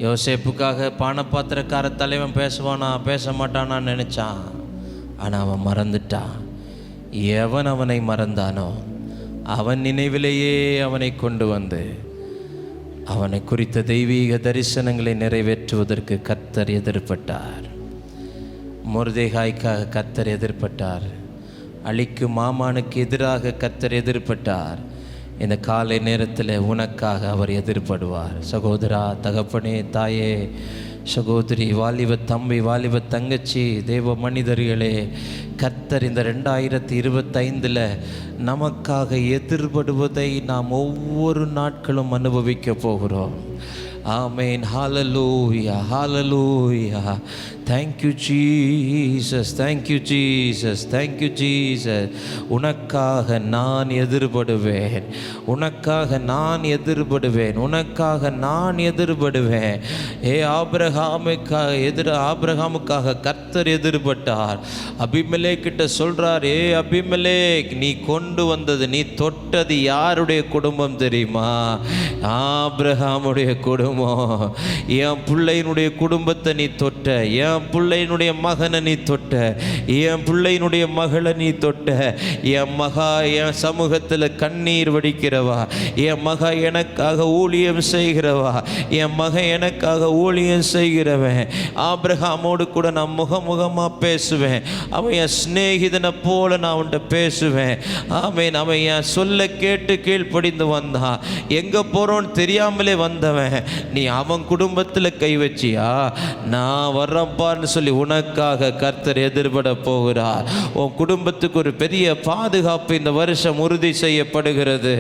யோசேப்புக்காக பானபாத்திரக்கார தலைவன் பேசுவானா பேச மாட்டானான்னு நினச்சான். ஆனால் அவன் மறந்துட்டான். எவன் அவனை மறந்தானோ அவன் நினைவிலேயே அவனை கொண்டு வந்து அவனை குறித்த தெய்வீக தரிசனங்களை நிறைவேற்றுவதற்கு கர்த்தர் எதிர்பட்டார். மொர்தெகாய்க்காக கர்த்தர் எதிர்பட்டார். அழிக்கும் மாமானுக்கு எதிராக கர்த்தர் எதிர்பட்டார். இந்த காலை நேரத்தில் உனக்காக அவர் எதிர்படுவார். சகோதரா, தகப்பனே, தாயே, சகோதரி, வாலிப தம்பி, வாலிப தங்கச்சி, தேவ மனிதர்களே, கர்த்தர் இந்த 2025 நமக்காக எதிர்படுவதை நாம் ஒவ்வொரு நாட்களும் அனுபவிக்க போகிறோம். ஆமென். ஹல்லேலூயா, ஹல்லேலூயா. Thank you Jesus, thank you Jesus, thank you Jesus. உனக்காக நான் எதிர்படுவேன், உனக்காக நான் எதிர்படுவேன், உனக்காக நான் எதிர்படுவேன். ஆபிரகாமுக்காக கர்த்தர் எதிர்பட்டார். அபிமெலேக்கிட்ட சொல்றார், அபிமெலேக், நீ கொண்டு வந்தது, நீ தொட்டது யாருடைய குடும்பம் தெரியுமா? ஆபிரகாமுடைய குடும்பம். என் பிள்ளையினுடைய குடும்பத்தை நீ தொட்ட, என் பிள்ளையினுடைய மகனை நீ தொட்ட, என் பிள்ளையினுடைய மகளை நீ தொட்ட. என் மகா என் சமூகத்தில் கண்ணீர் வடிக்கிறவா, என் மகா எனக்காக ஊழியம் செய்கிறவா, என் மகன் எனக்காக ஊழியம் செய்கிறவன். ஆபிரகாமோடு கூட நான் முகமுகமாக பேசுவேன். அவன் என் சிநேகிதனை போல நான் அவன்கிட்ட பேசுவேன். ஆமேன். அவன் என் சொல்ல கேட்டு கீழ்ப்படிந்து வந்தான். எங்கே போகிறோன்னு தெரியாமலே வந்தவன். நீ அவன் குடும்பத்தில் கை வச்சியா? நான் வர்றப்பான்னு சொல்லி உனக்காக கர்த்தர் எதிர்பட போகிறார். உன் குடும்பத்துக்கு ஒரு பெரிய பாதுகாப்பு இந்த வருஷம் உறுதி செய்யப்படுகிறது.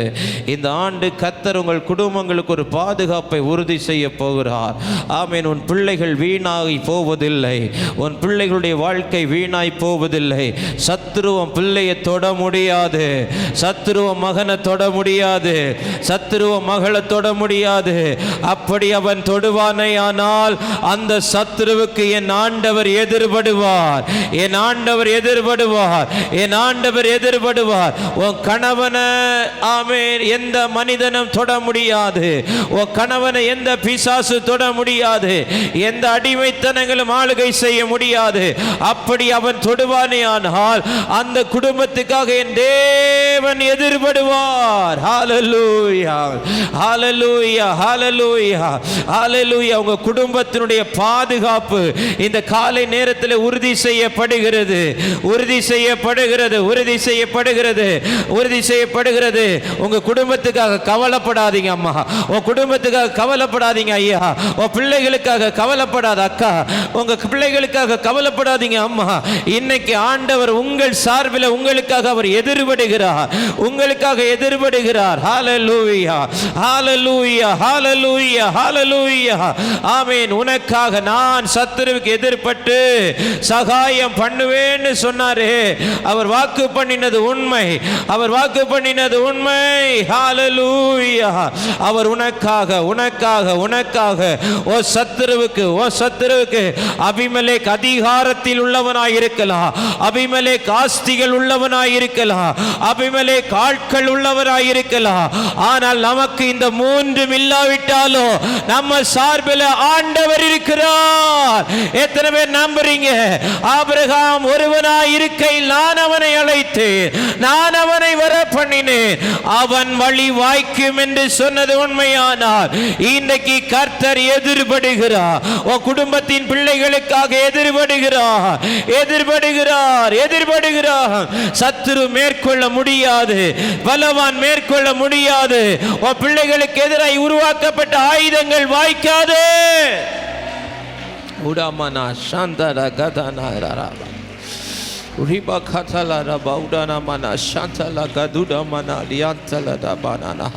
இந்த ஆண்டு கர்த்தர் உங்கள் குடும்பங்களுக்கு ஒரு பாதுகாப்பை உறுதி செய்ய போகிறார். ஆமீன். உன் பிள்ளைகள் வீணாகி போவதில்லை, உன் பிள்ளைகளுடைய வாழ்க்கை வீணாய் போவதில்லை. சத்துருவம் பிள்ளையை தொட முடியாது, சத்துருவம் மகனை தொட முடியாது, சத்துருவம் மகளை தொட முடியாது. அப்படி அவன் தொடுவானே ஆனால் அந்த சத்துருவுக்கு என் என் ஆண்டவர் எதிர்படுவார், என் ஆண்டவர் எதிர்படுவார், என் ஆண்டவர் எதிர்படுவார். உன் கணவனை ஆமென் எந்த மனிதனும் தொட முடியாது, உன் கணவனை எந்த பிசாசு தொட முடியாது, எந்த அடிமைத்தனங்களும் ஆளுகை செய்ய முடியாது. அப்படி அவன் தொடுவானே ஆனால் அந்த குடும்பத்துக்காக என் தேவன் எதிர்படுவார். ஹல்லேலூயா, ஹல்லேலூயா, ஹல்லேலூயா, ஹல்லேலூயா. உங்க குடும்பத்தினுடைய பாதுகாப்பு இந்த காலை நேரத்தில் உறுதி செய்யப்படுகிறது, உறுதி செய்யப்படுகிறது, உறுதி செய்யப்படுகிறது, உறுதி செய்யப்படுகிறது. உங்க குடும்பத்துக்காக கவலைப்படாதீங்க அம்மா, உங்க குடும்பத்துக்காக கவலைப்படாதீங்க ஐயா, உங்க பிள்ளைகளுக்காக கவலைப்படாத அக்கா, உங்க பிள்ளைகளுக்காக கவலைப்படாதீங்க அம்மா. இன்னைக்கு ஆண்டவர் உங்கள் சார்பில் உங்களுக்காக அவர் எதிர்படுகிறார், உங்களுக்காக எதிர்படுகிறார். ஹல்லேலூயா, ஹல்லேலூயா, ஹல்லேலூயா, ஹல்லேலூயா. ஆமென். உனக்காக நான் சத்துருவுக்கு எதிர்பட்டு சகாயம் பண்ணுவேன்னு சொன்னாரே, அவர் வாக்கு பண்ணினது உண்மை, அவர் வாக்கு பண்ணினது உண்மை. ஹல்லேலூயா. அவர் உனக்காக உனக்காக உனக்காக ஓ சத்துருவுக்கு, ஓ சத்துருவுக்கு அபிமெலேக் அதிகாரத்தில் உள்ளவனாயிருக்கலாம், அபிமெலேக் ஆஸ்திகள் உள்ளவனாயிருக்கலாம், அபிமெலேக் ஆட்கள் உள்ளவனாயிருக்கலாம். ஆனால் நமக்கு இந்த மூன்றும் இல்லாவிட்டாலும் நம்ம சார்பில் ஆண்டவர் இருக்கிறார். எத்தனை பேர் நம்புறீங்க? ஆபிரகாம் ஒருவனாய் இருக்கையில் நான் அவனை அழைத்தேன், நான் அவனை வர பண்ணினேன், அவன் வழி வாய்க்கும் என்று சொன்னது உண்மையானால் இன்றைக்கு கர்த்தர் எதிர்படுகிறார். உன் குடும்பத்தின் பிள்ளைகளுக்காக எதிர்படுகிறார், எதிர்படுகிறார், எதிர்படுகிறார். சத்துரு மேற்கொள்ள முடியாது, பலவான் மேற்கொள்ள முடியாது. உன் பிள்ளைகளுக்கு எதிராக உருவாக்கப்பட்ட ஆயுதங்கள் வாய்க்காது. உடாமனா சாந்தரா கதனா ரரா உரிபா கதலா ரபா உடானா மனா சாந்தலா கதுடா மனா லியாந்தலா ரபானா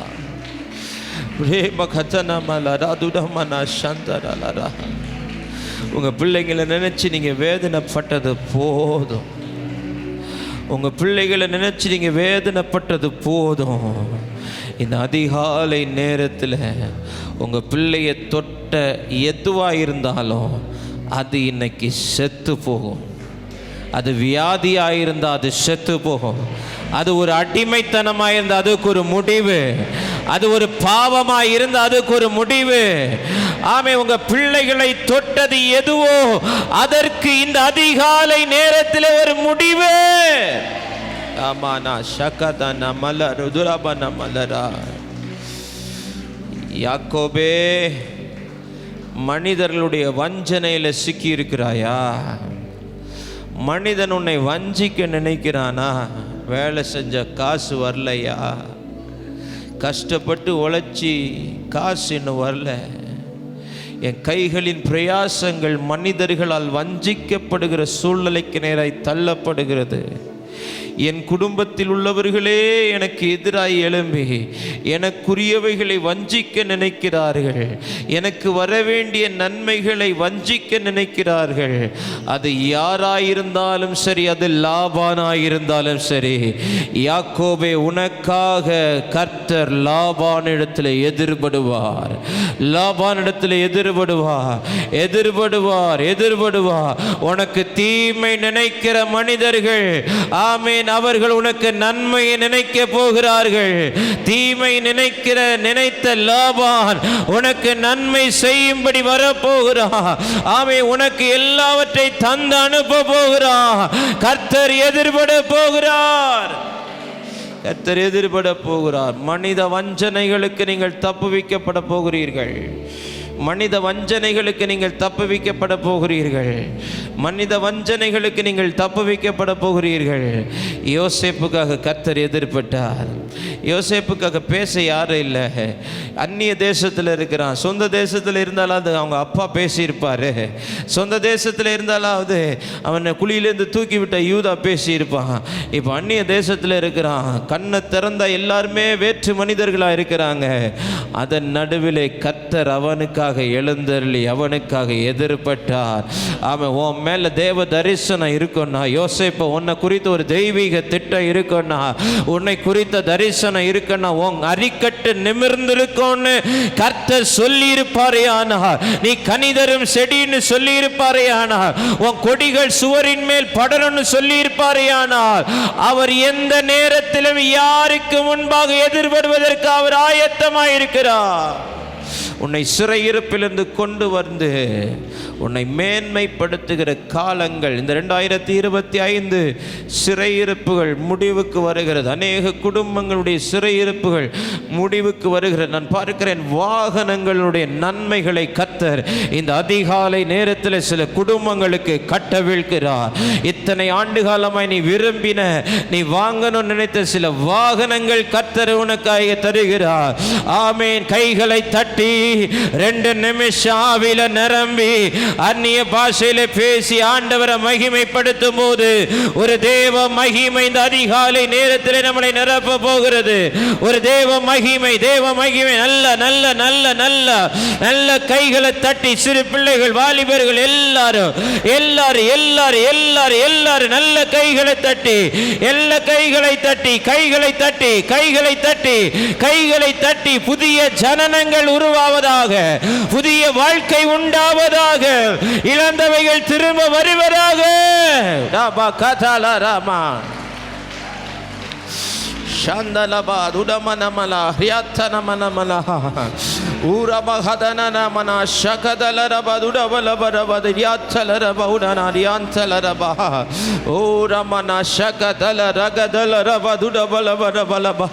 ரேபா கதனா மலா ராதுடா மனா சாந்தரா லரா. உங்க பிள்ளைங்களை நினைச்சு நீங்க வேதனைப்பட்டது போதும், உங்க பிள்ளைகளை நினைச்சு நீங்க வேதனைப்பட்டது போதும். இந்த அதிகாலை நேரத்தில் உங்க பிள்ளைய தொட்ட எதுவாக இருந்தாலும் அது இன்னைக்கு செத்து போகும். அது வியாதியாக இருந்தால் அது செத்து போகும். அது ஒரு அடிமைத்தனமாக இருந்தால் அதுக்கு ஒரு முடிவு, அது ஒரு பாவமாக இருந்தால் அதுக்கு ஒரு முடிவு. ஆமே, உங்க பிள்ளைகளை தொட்டது எதுவோ அதற்கு இந்த அதிகாலை நேரத்தில் ஒரு முடிவு. ஆமானா ஷகதன மலர் துரபன மலரா. யாக்கோபே, மனிதர்களுடைய வஞ்சனையில் சிக்கி இருக்கிறாயா? மனிதன் உன்னை வஞ்சிக்க நினைக்கிறானா? வேலை செஞ்ச காசு வரலையா? கஷ்டப்பட்டு உழைச்சி காசு இன்னும் வரல. என் கைகளின் பிரயாசங்கள் மனிதர்களால் வஞ்சிக்கப்படுகிற சூழ்நிலைக்கு நேராய் தள்ளப்படுகிறது. என் குடும்பத்தில் உள்ளவர்களே எனக்கு எதிராய் எழும்பி எனக்குரியவைகளை வஞ்சிக்க நினைக்கிறார்கள், எனக்கு வரவேண்டிய நன்மைகளை வஞ்சிக்க நினைக்கிறார்கள். அது யாராயிருந்தாலும் சரி, அது லாபானாயிருந்தாலும் சரி. யாக்கோபே, உனக்காக கர்த்தர் லாபானிடத்தில் எதிர்படுவார், லாபானிடத்தில் எதிர்படுவார், எதிர்படுவார், எதிர்படுவார். உனக்கு தீமை நினைக்கிற மனிதர்கள், ஆமென், அவர்கள் உனக்கு நன்மையை நினைக்க போகிறார்கள். தீமை நினைத்த லாபான் உனக்கு நன்மை செய்யும்படி வரப்போகிறான். ஆமென், உனக்கு எல்லாவற்றை தந்து அனுப்ப போகிறான். கர்த்தர் எதிர்பட போகிறார், கர்த்தர் எதிர்பட போகிறார். மனித வஞ்சனைகளுக்கு நீங்கள் தப்புவிக்கப்பட போகிறீர்கள், மனித வஞ்சனைகளுக்கு நீங்கள் தப்புவிக்கப்பட போகிறீர்கள், மனித வஞ்சனைகளுக்கு நீங்கள் தப்புவிக்கப்பட போகிறீர்கள். யோசேப்புக்காக கர்த்தர் எதிர்பட்டார். யோசேப்புக்காக பேச யாரும் இல்லை. அந்நிய தேசத்தில் இருக்கிறான். சொந்த தேசத்தில் இருந்தாலாவது அவங்க அப்பா பேசியிருப்பார், சொந்த தேசத்தில் இருந்தாலாவது அவனை குழியிலேருந்து தூக்கி விட்ட யூதா பேசியிருப்பான். இப்போ அந்நிய தேசத்தில் இருக்கிறான். கண்ணை திறந்த எல்லாருமே வேற்று மனிதர்களாக இருக்கிறாங்க. அதன் நடுவிலே கர்த்தர் அவனுக்காக எழுந்தருளி அவனுக்காக எதிர்பட்டார். அவன் உன் மேல தேவ தரிசனம் இருக்குன்னா, யோசேப்பு உன்னை குறித்த ஒரு தெய்வீக திட்டம் இருக்குன்னா, உன்னை குறித்த தரிசனம் தரிசனம் இருக்குன்னா உன் அரிக்கட்டு நிமிர்ந்திருக்கும்னு கர்த்தர் சொல்லி இருப்பாரே ஆனால், நீ கனிதரும் செடின்னு சொல்லி இருப்பாரே ஆனால், உன் கொடிகள் சுவரின் மேல் படரும்னு சொல்லி இருப்பாரே ஆனால், அவர் எந்த நேரத்திலும் யாருக்கு முன்பாக எதிர்படுவதற்கு அவர் ஆயத்தமாயிருக்கிறார். உன்னை சிறையிருப்பிலிருந்து கொண்டு வந்து உன்னை மேன்மைப்படுத்துகிற காலங்கள் இந்த 2025 சிறையிருப்புகள் முடிவுக்கு வருகிறது. அநேக குடும்பங்களுடைய சிறையிருப்புகள் முடிவுக்கு வருகிறது. நான் பார்க்கிறேன் வாகனங்களுடைய நன்மைகளை கர்த்தர் இந்த அதிகாலை நேரத்தில் சில குடும்பங்களுக்கு கட்டவிழ்க்கிறார். இத்தனை ஆண்டு காலமாய் நீ விரும்பின, நீ வாங்கணும்னு நினைத்த சில வாகனங்கள் கர்த்தர் உனக்காக தருகிறார். ஆமேன். கைகளை தட்டி 2 நிமிஷம் ஆவில நிரம்பி அந்நிய பாஷையில பேசி ஆண்டவரை மகிமைப்படுத்தும் போது ஒரு தேவ மகிமை இந்த அதிகாலை நேரத்தில் நம்மளை நிரப்ப போகிறது. ஒரு தேவ மகிமை நல்ல நல்ல நல்ல நல்ல நல்ல கைகளை தட்டி சிறு பிள்ளைகள், வாலிபர்கள் எல்லாரும் எல்லாரும் எல்லாரும் எல்லாரும் எல்லாரும் நல்ல கைகளை தட்டி, எல்லா கைகளை தட்டி கைகளை தட்டி கைகளை தட்டி கைகளை தட்டி புதிய ஜனனங்கள் உருவாவதாக, புதிய வாழ்க்கை உண்டாவதாக, இழந்தவைகள் திரும்ப வருவதாக. ராபா கதாலா ராமா சந்தலபா துடமனமலா ஹியாத்தனமனமலா ஊரபஹதனமனா ஷகதலரபதுடபலபரபதியாத்தலரபவுடனாரியாந்தலரபா ஓரமனா ஷகதலரகதலரபதுடபலபரபலபா.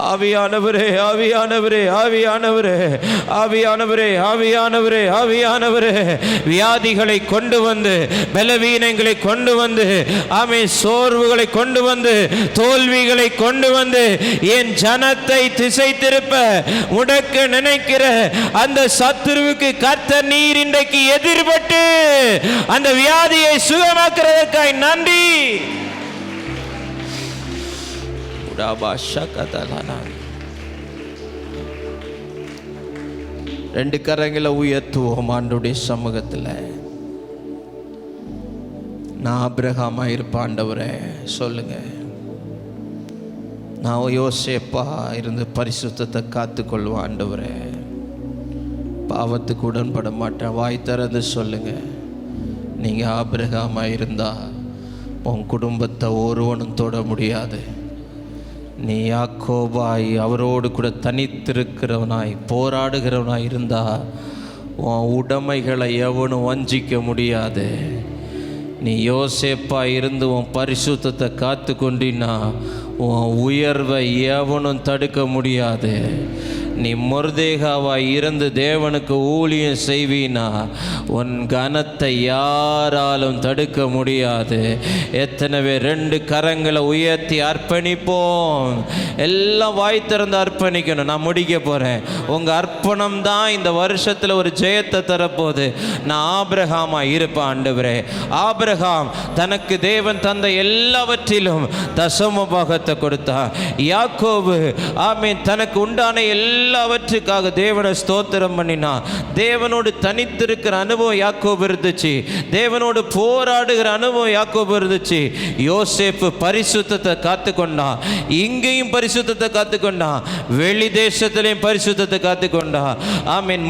ஆவியானவரே ஆவியானவரே ஆவியானவரே ஆவியானவரே ஆவியானவரே ஆவியானவரே, வியாதிகளை கொண்டு வந்து, பலவீனங்களை கொண்டு வந்து, சோர்வுகளை கொண்டு வந்து, தோல்விகளை கொண்டு வந்து என் ஜனத்தை திசை திருப்ப முடக்க நினைக்கிற அந்த சத்துருவுக்கு கர்த்தர் நீர் இன்றைக்கு எதிர்பட்டு அந்த வியாதியை சுகமாக்குறதற்காய் நன்றி. ரெண்டு கரங்களை உயர்த்துவோம் ஆண்டவருடைய சமூகத்தில். நான் ஆபிரகாமா இருப்பாண்டவரே சொல்லுங்க. நான் யோசேப்பா இருந்து பரிசுத்தத்தை காத்துக்கொள்வேன் ஆண்டவரே, பாவத்துக்கு உடன்பட மாட்டேன். வாய் திறந்து சொல்லுங்க. நீங்கள் ஆபிரகாமா இருந்தா உன் குடும்பத்தை ஒருவனும் தொட முடியாது. நீ யாக்கோபாய் அவரோடு கூட தனித்திருக்கிறவனாய் போராடுகிறவனாய் இருந்தா உன் உடைமைகளை எவனும் வஞ்சிக்க முடியாது. நீ யோசேப்பா இருந்து உன் பரிசுத்தத்தை காத்து கொண்டினா உன் உயர்வை எவனும் தடுக்க முடியாது. நீ மொர்தேகாவாய் இருந்து தேவனுக்கு ஊழியம் செய்வீனா உன் கனத்தை யாராலும் தடுக்க முடியாது. எத்தனைவே 2 கரங்களை உயர்த்தி அர்ப்பணிப்போம். எல்லாம் வாய் திறந்து அர்ப்பணிக்கணும். நான் முடிக்க போகிறேன். உங்கள் அர்ப்பணம் தான் இந்த வருஷத்தில் ஒரு ஜெயத்தை தரப்போகுது. நான் ஆபிரகாமா இருப்பேன் ஆண்டவரே. ஆபிரகாம் தனக்கு தேவன் தந்த எல்லாவற்றிலும் தசம பாகத்தை கொடுத்தான். யாக்கோபு தனக்கு உண்டான எல்லாவற்றுக்காக தேவனை ஸ்தோத்திரம் பண்ணினா. தேவனோடு தனித்திருக்கிற அனுபவம் யாக்கோபு இருந்துச்சு. தேவனோடு போராடுகிற அனுபவம் யாக்கோபு இருந்துச்சு. யோசேப்பு பரிசுத்தத்தை காத்துக்கொண்டான். இங்கேயும் பரிசுத்தத்தை காத்துக்கொண்டான், வெளி தேசத்திலையும் பரிசுத்தத்தை காத்துக்கொண்டான்.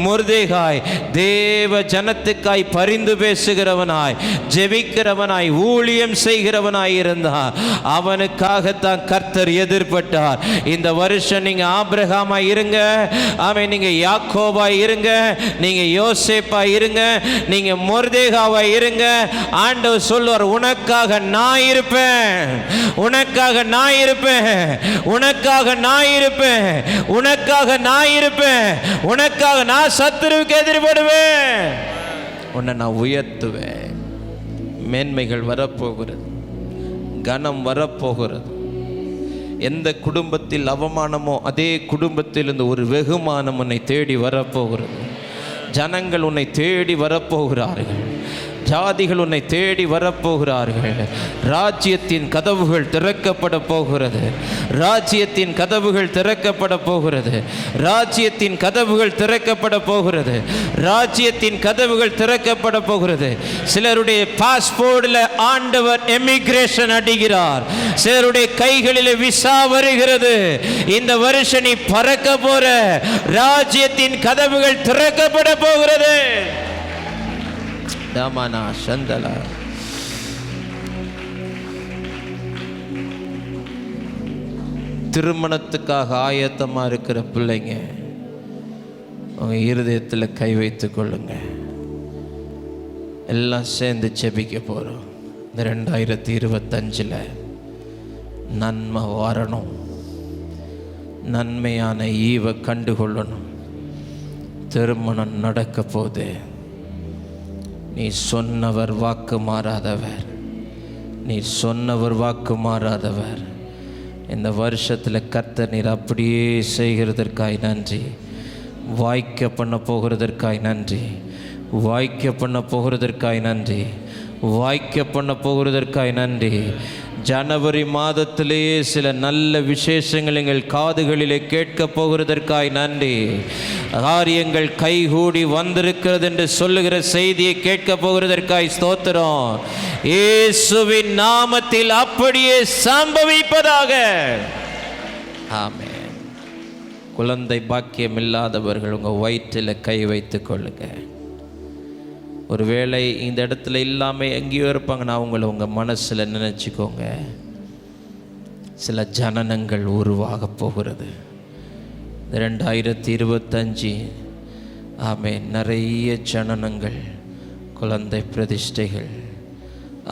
மொர்தேகாய் தேவ ஜனத்துக்காய் பரிந்து பேசுகிறவனாய், ஜெபிக்கிறவனாய், ஊழியம் செய்கிறவனாய் இருந்தான். அவனுக்காகத்தான் கர்த்தர் எதிர்பட்டார். இந்த வருஷம் நீங்க ஆபிரகாமா இருங்க, நீங்க யாக்கோபா இருங்க, நீங்க யோசேப்பா இருங்க, நீங்க மொர்தேகாவா இருங்க. ஆண்டவர் சொல்வார், உனக்காக நான் இருப்பேன், உனக்காக நான் இருப்பேன், உனக்காக நான் இருப்பேன், உனக்காக நான் இருப்பேன், உனக்காக நான் சத்துருவுக்கு எதிர்படுவேன், உன்னை நான் உயர்த்துவேன். மேன்மைகள் வரப்போகிறது, கனம் வரப்போகிறது. எந்த குடும்பத்தில் அவமானமோ அதே குடும்பத்தில் இருந்து ஒரு வெகுமானம் உன்னை தேடி வரப்போகிறது. ஜனங்கள் உன்னை தேடி வரப்போகிறார்கள். ஜாதிகள் உன்னை தேடி வரப்போகிறார்கள். ராஜ்யத்தின் கதவுகள் திறக்கப்பட போகிறது. ராஜ்யத்தின் கதவுகள் திறக்கப்பட போகிறது. ராஜ்யத்தின் கதவுகள் திறக்கப்பட போகிறது. ராஜ்யத்தின் கதவுகள் திறக்கப்பட போகிறது. சிலருடைய பாஸ்போர்ட்ல ஆண்டவர் எமிகிரேஷன் அடிக்கிறார். சிலருடைய கைகளில் விசா வருகிறது. இந்த வருஷம் நீ பறக்க போற. ராஜ்யத்தின் கதவுகள் திறக்கப்பட போகிறது. தாமானா சந்தலா. திருமணத்துக்காக ஆயத்தமா இருக்கிற பிள்ளைங்க உங்க இருதயத்தில் கை வைத்துக் கொள்ளுங்க. எல்லாம் சேர்ந்து செபிக்க போறோம். இந்த 2025 நன்மை வரணும். நன்மையான ஈவை கண்டுகொள்ளணும். திருமணம் நடக்க போது நீ சொன்னவர் வாக்கு மாறாதவர். நீ சொன்னவர் வாக்கு மாறாதவர். இந்த வருஷத்தில் கர்த்தர் நீர் அப்படியே செய்கிறதற்காய் நன்றி. வாய்க்க பண்ண போகிறதற்காய் நன்றி. வாய்க்க பண்ண போகிறதற்காய் நன்றி. வாய்க்க பண்ண போகிறதற்காய் நன்றி. ஜனவரி மாதத்திலேயே சில நல்ல விசேஷங்கள் எங்கள் காதுகளிலே கேட்க போகிறதற்காய் நன்றி. காரியங்கள் கைகூடி வந்திருக்கிறது என்று சொல்லுகிற செய்தியை கேட்க போகிறதற்காய் ஸ்தோத்திரம். இயேசுவின் நாமத்தில் அப்படியே சம்பவிப்பதாக. ஆமென். குழந்தை பாக்கியம் இல்லாதவர்கள் உங்கள் வயிற்றில் கை வைத்துக் கொள்ளுங்க. ஒருவேளை இந்த இடத்துல இல்லாமல் எங்கேயோ இருப்பாங்க. நான் உங்களை உங்கள் மனசில் நினச்சிக்கோங்க. சில ஜனனங்கள் உருவாக போகிறது. 2025 ஆமென். நிறைய ஜனனங்கள், குழந்தை பிரதிஷ்டைகள்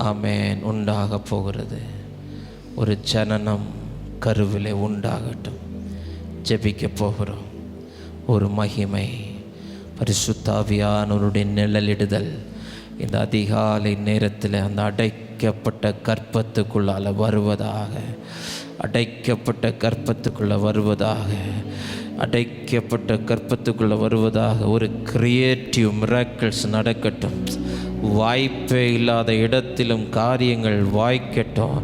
ஆமென் உண்டாக போகிறது. ஒரு ஜனனம் கருவிலே உண்டாகட்டும். ஜெபிக்க போகிறோம். ஒரு மகிமை, பரிசுத்த ஆவியானவருடைய நிழலிடுதல் இந்த அதிகாலை நேரத்தில் அந்த அடைக்கப்பட்ட கர்ப்பத்துக்குள்ளால் வருவதாக. அடைக்கப்பட்ட கர்ப்பத்துக்குள்ளே வருவதாக. அடைக்கப்பட்ட கர்ப்பத்துக்குள்ளே வருவதாக. ஒரு கிரியேட்டிவ் மிராக்கிள்ஸ் நடக்கட்டும். வாய்ப்பே இல்லாத இடத்திலும் காரியங்கள் வாய்க்கட்டும்.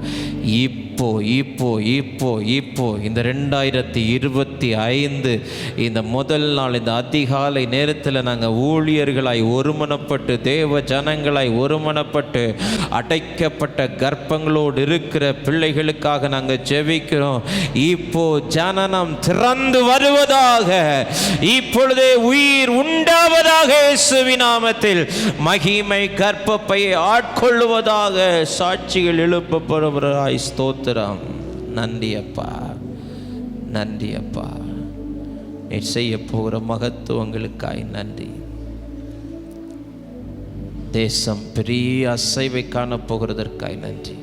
இப்போ இப்போ இப்போ இப்போ இந்த 2025 இந்த முதல் நாள் இந்த அதிகாலை நேரத்தில் நாங்கள் ஊழியர்களாய் ஒருமனப்பட்டு, தேவ ஜனங்களாய் ஒருமனப்பட்டு, அடைக்கப்பட்ட கர்ப்பங்களோடு இருக்கிற பிள்ளைகளுக்காக நாங்கள் ஜெபிக்கிறோம். இப்போ ஜனனம் திறந்து வருவதாக. இப்பொழுதே உயிர் உண்டாவதாக. இயேசுவின் நாமத்தில் மகிமை கர்ப்பப்பை ஆட்கொள்ளுவதாக. சாட்சிகள் எழுப்பப்படுவதாய் ஸ்தோத்திரம். நன்றி அப்பா, நன்றி அப்பா. நீ செய்ய போகிற மகத்துவங்களுக்காய் நன்றி. தேசம் பெரிய அசைவை காணப்போகிறதற்காய் நன்றி.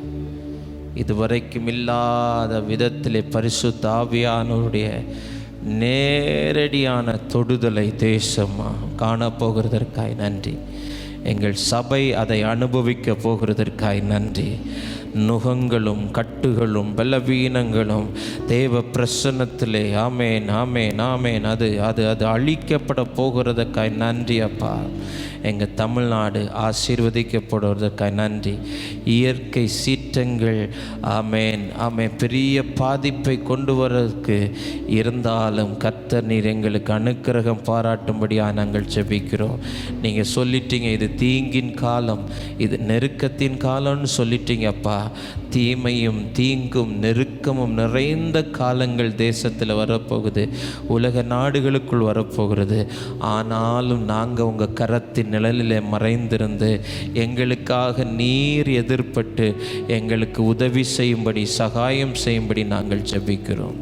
இதுவரைக்கும் இல்லாத விதத்திலே பரிசுத்த ஆவியானவருடைய நேரடியான தொடுதலை தேசம் காணப்போகிறதற்காய் நன்றி. எங்கள் சபை அதை அனுபவிக்க போகிறதற்காய் நன்றி. நுகங்களும் கட்டுகளும் பலவீனங்களும் தேவ பிரசன்னத்திலே ஆமேன் ஆமேன் ஆமேன் அது அது அது அழிக்கப்பட போகிறதற்காய் நன்றி அப்பா. எங்கள் தமிழ்நாடு ஆசீர்வதிக்கப்படுவதற்காய் நன்றி. இயற்கை சீற்றங்கள் ஆமேன் ஆமேன் பெரிய பாதிப்பை கொண்டு வரதுக்கு இருந்தாலும் கர்த்தர் நீர் எங்களுக்கு அனுக்கிரகம் பாராட்டும்படியாக நாங்கள் ஜெபிக்கிறோம். நீங்கள் சொல்லிட்டீங்க இது தீங்கின் காலம், இது நெருக்கத்தின் காலம்னு சொல்லிட்டீங்க அப்பா. தீமையும் தீங்கும் நெருக்கமும் நிறைந்த காலங்கள் தேசத்தில் வரப்போகுது, உலக நாடுகளுக்குள் வரப்போகிறது. ஆனாலும் நாங்கள் உங்கள் கரத்தின் நிழலில் மறைந்திருந்து எங்களுக்காக நீர் எதிர்பட்டு எங்களுக்கு உதவி செய்யும்படி, சகாயம் செய்யும்படி நாங்கள் ஜெபிக்கிறோம்.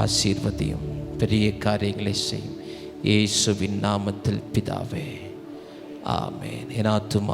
ஆசீர்வதியும், பெரிய காரியங்களை செய்யும். இயேசுவின் நாமத்தில் பிதாவே, ஆமென். என் ஆத்துமா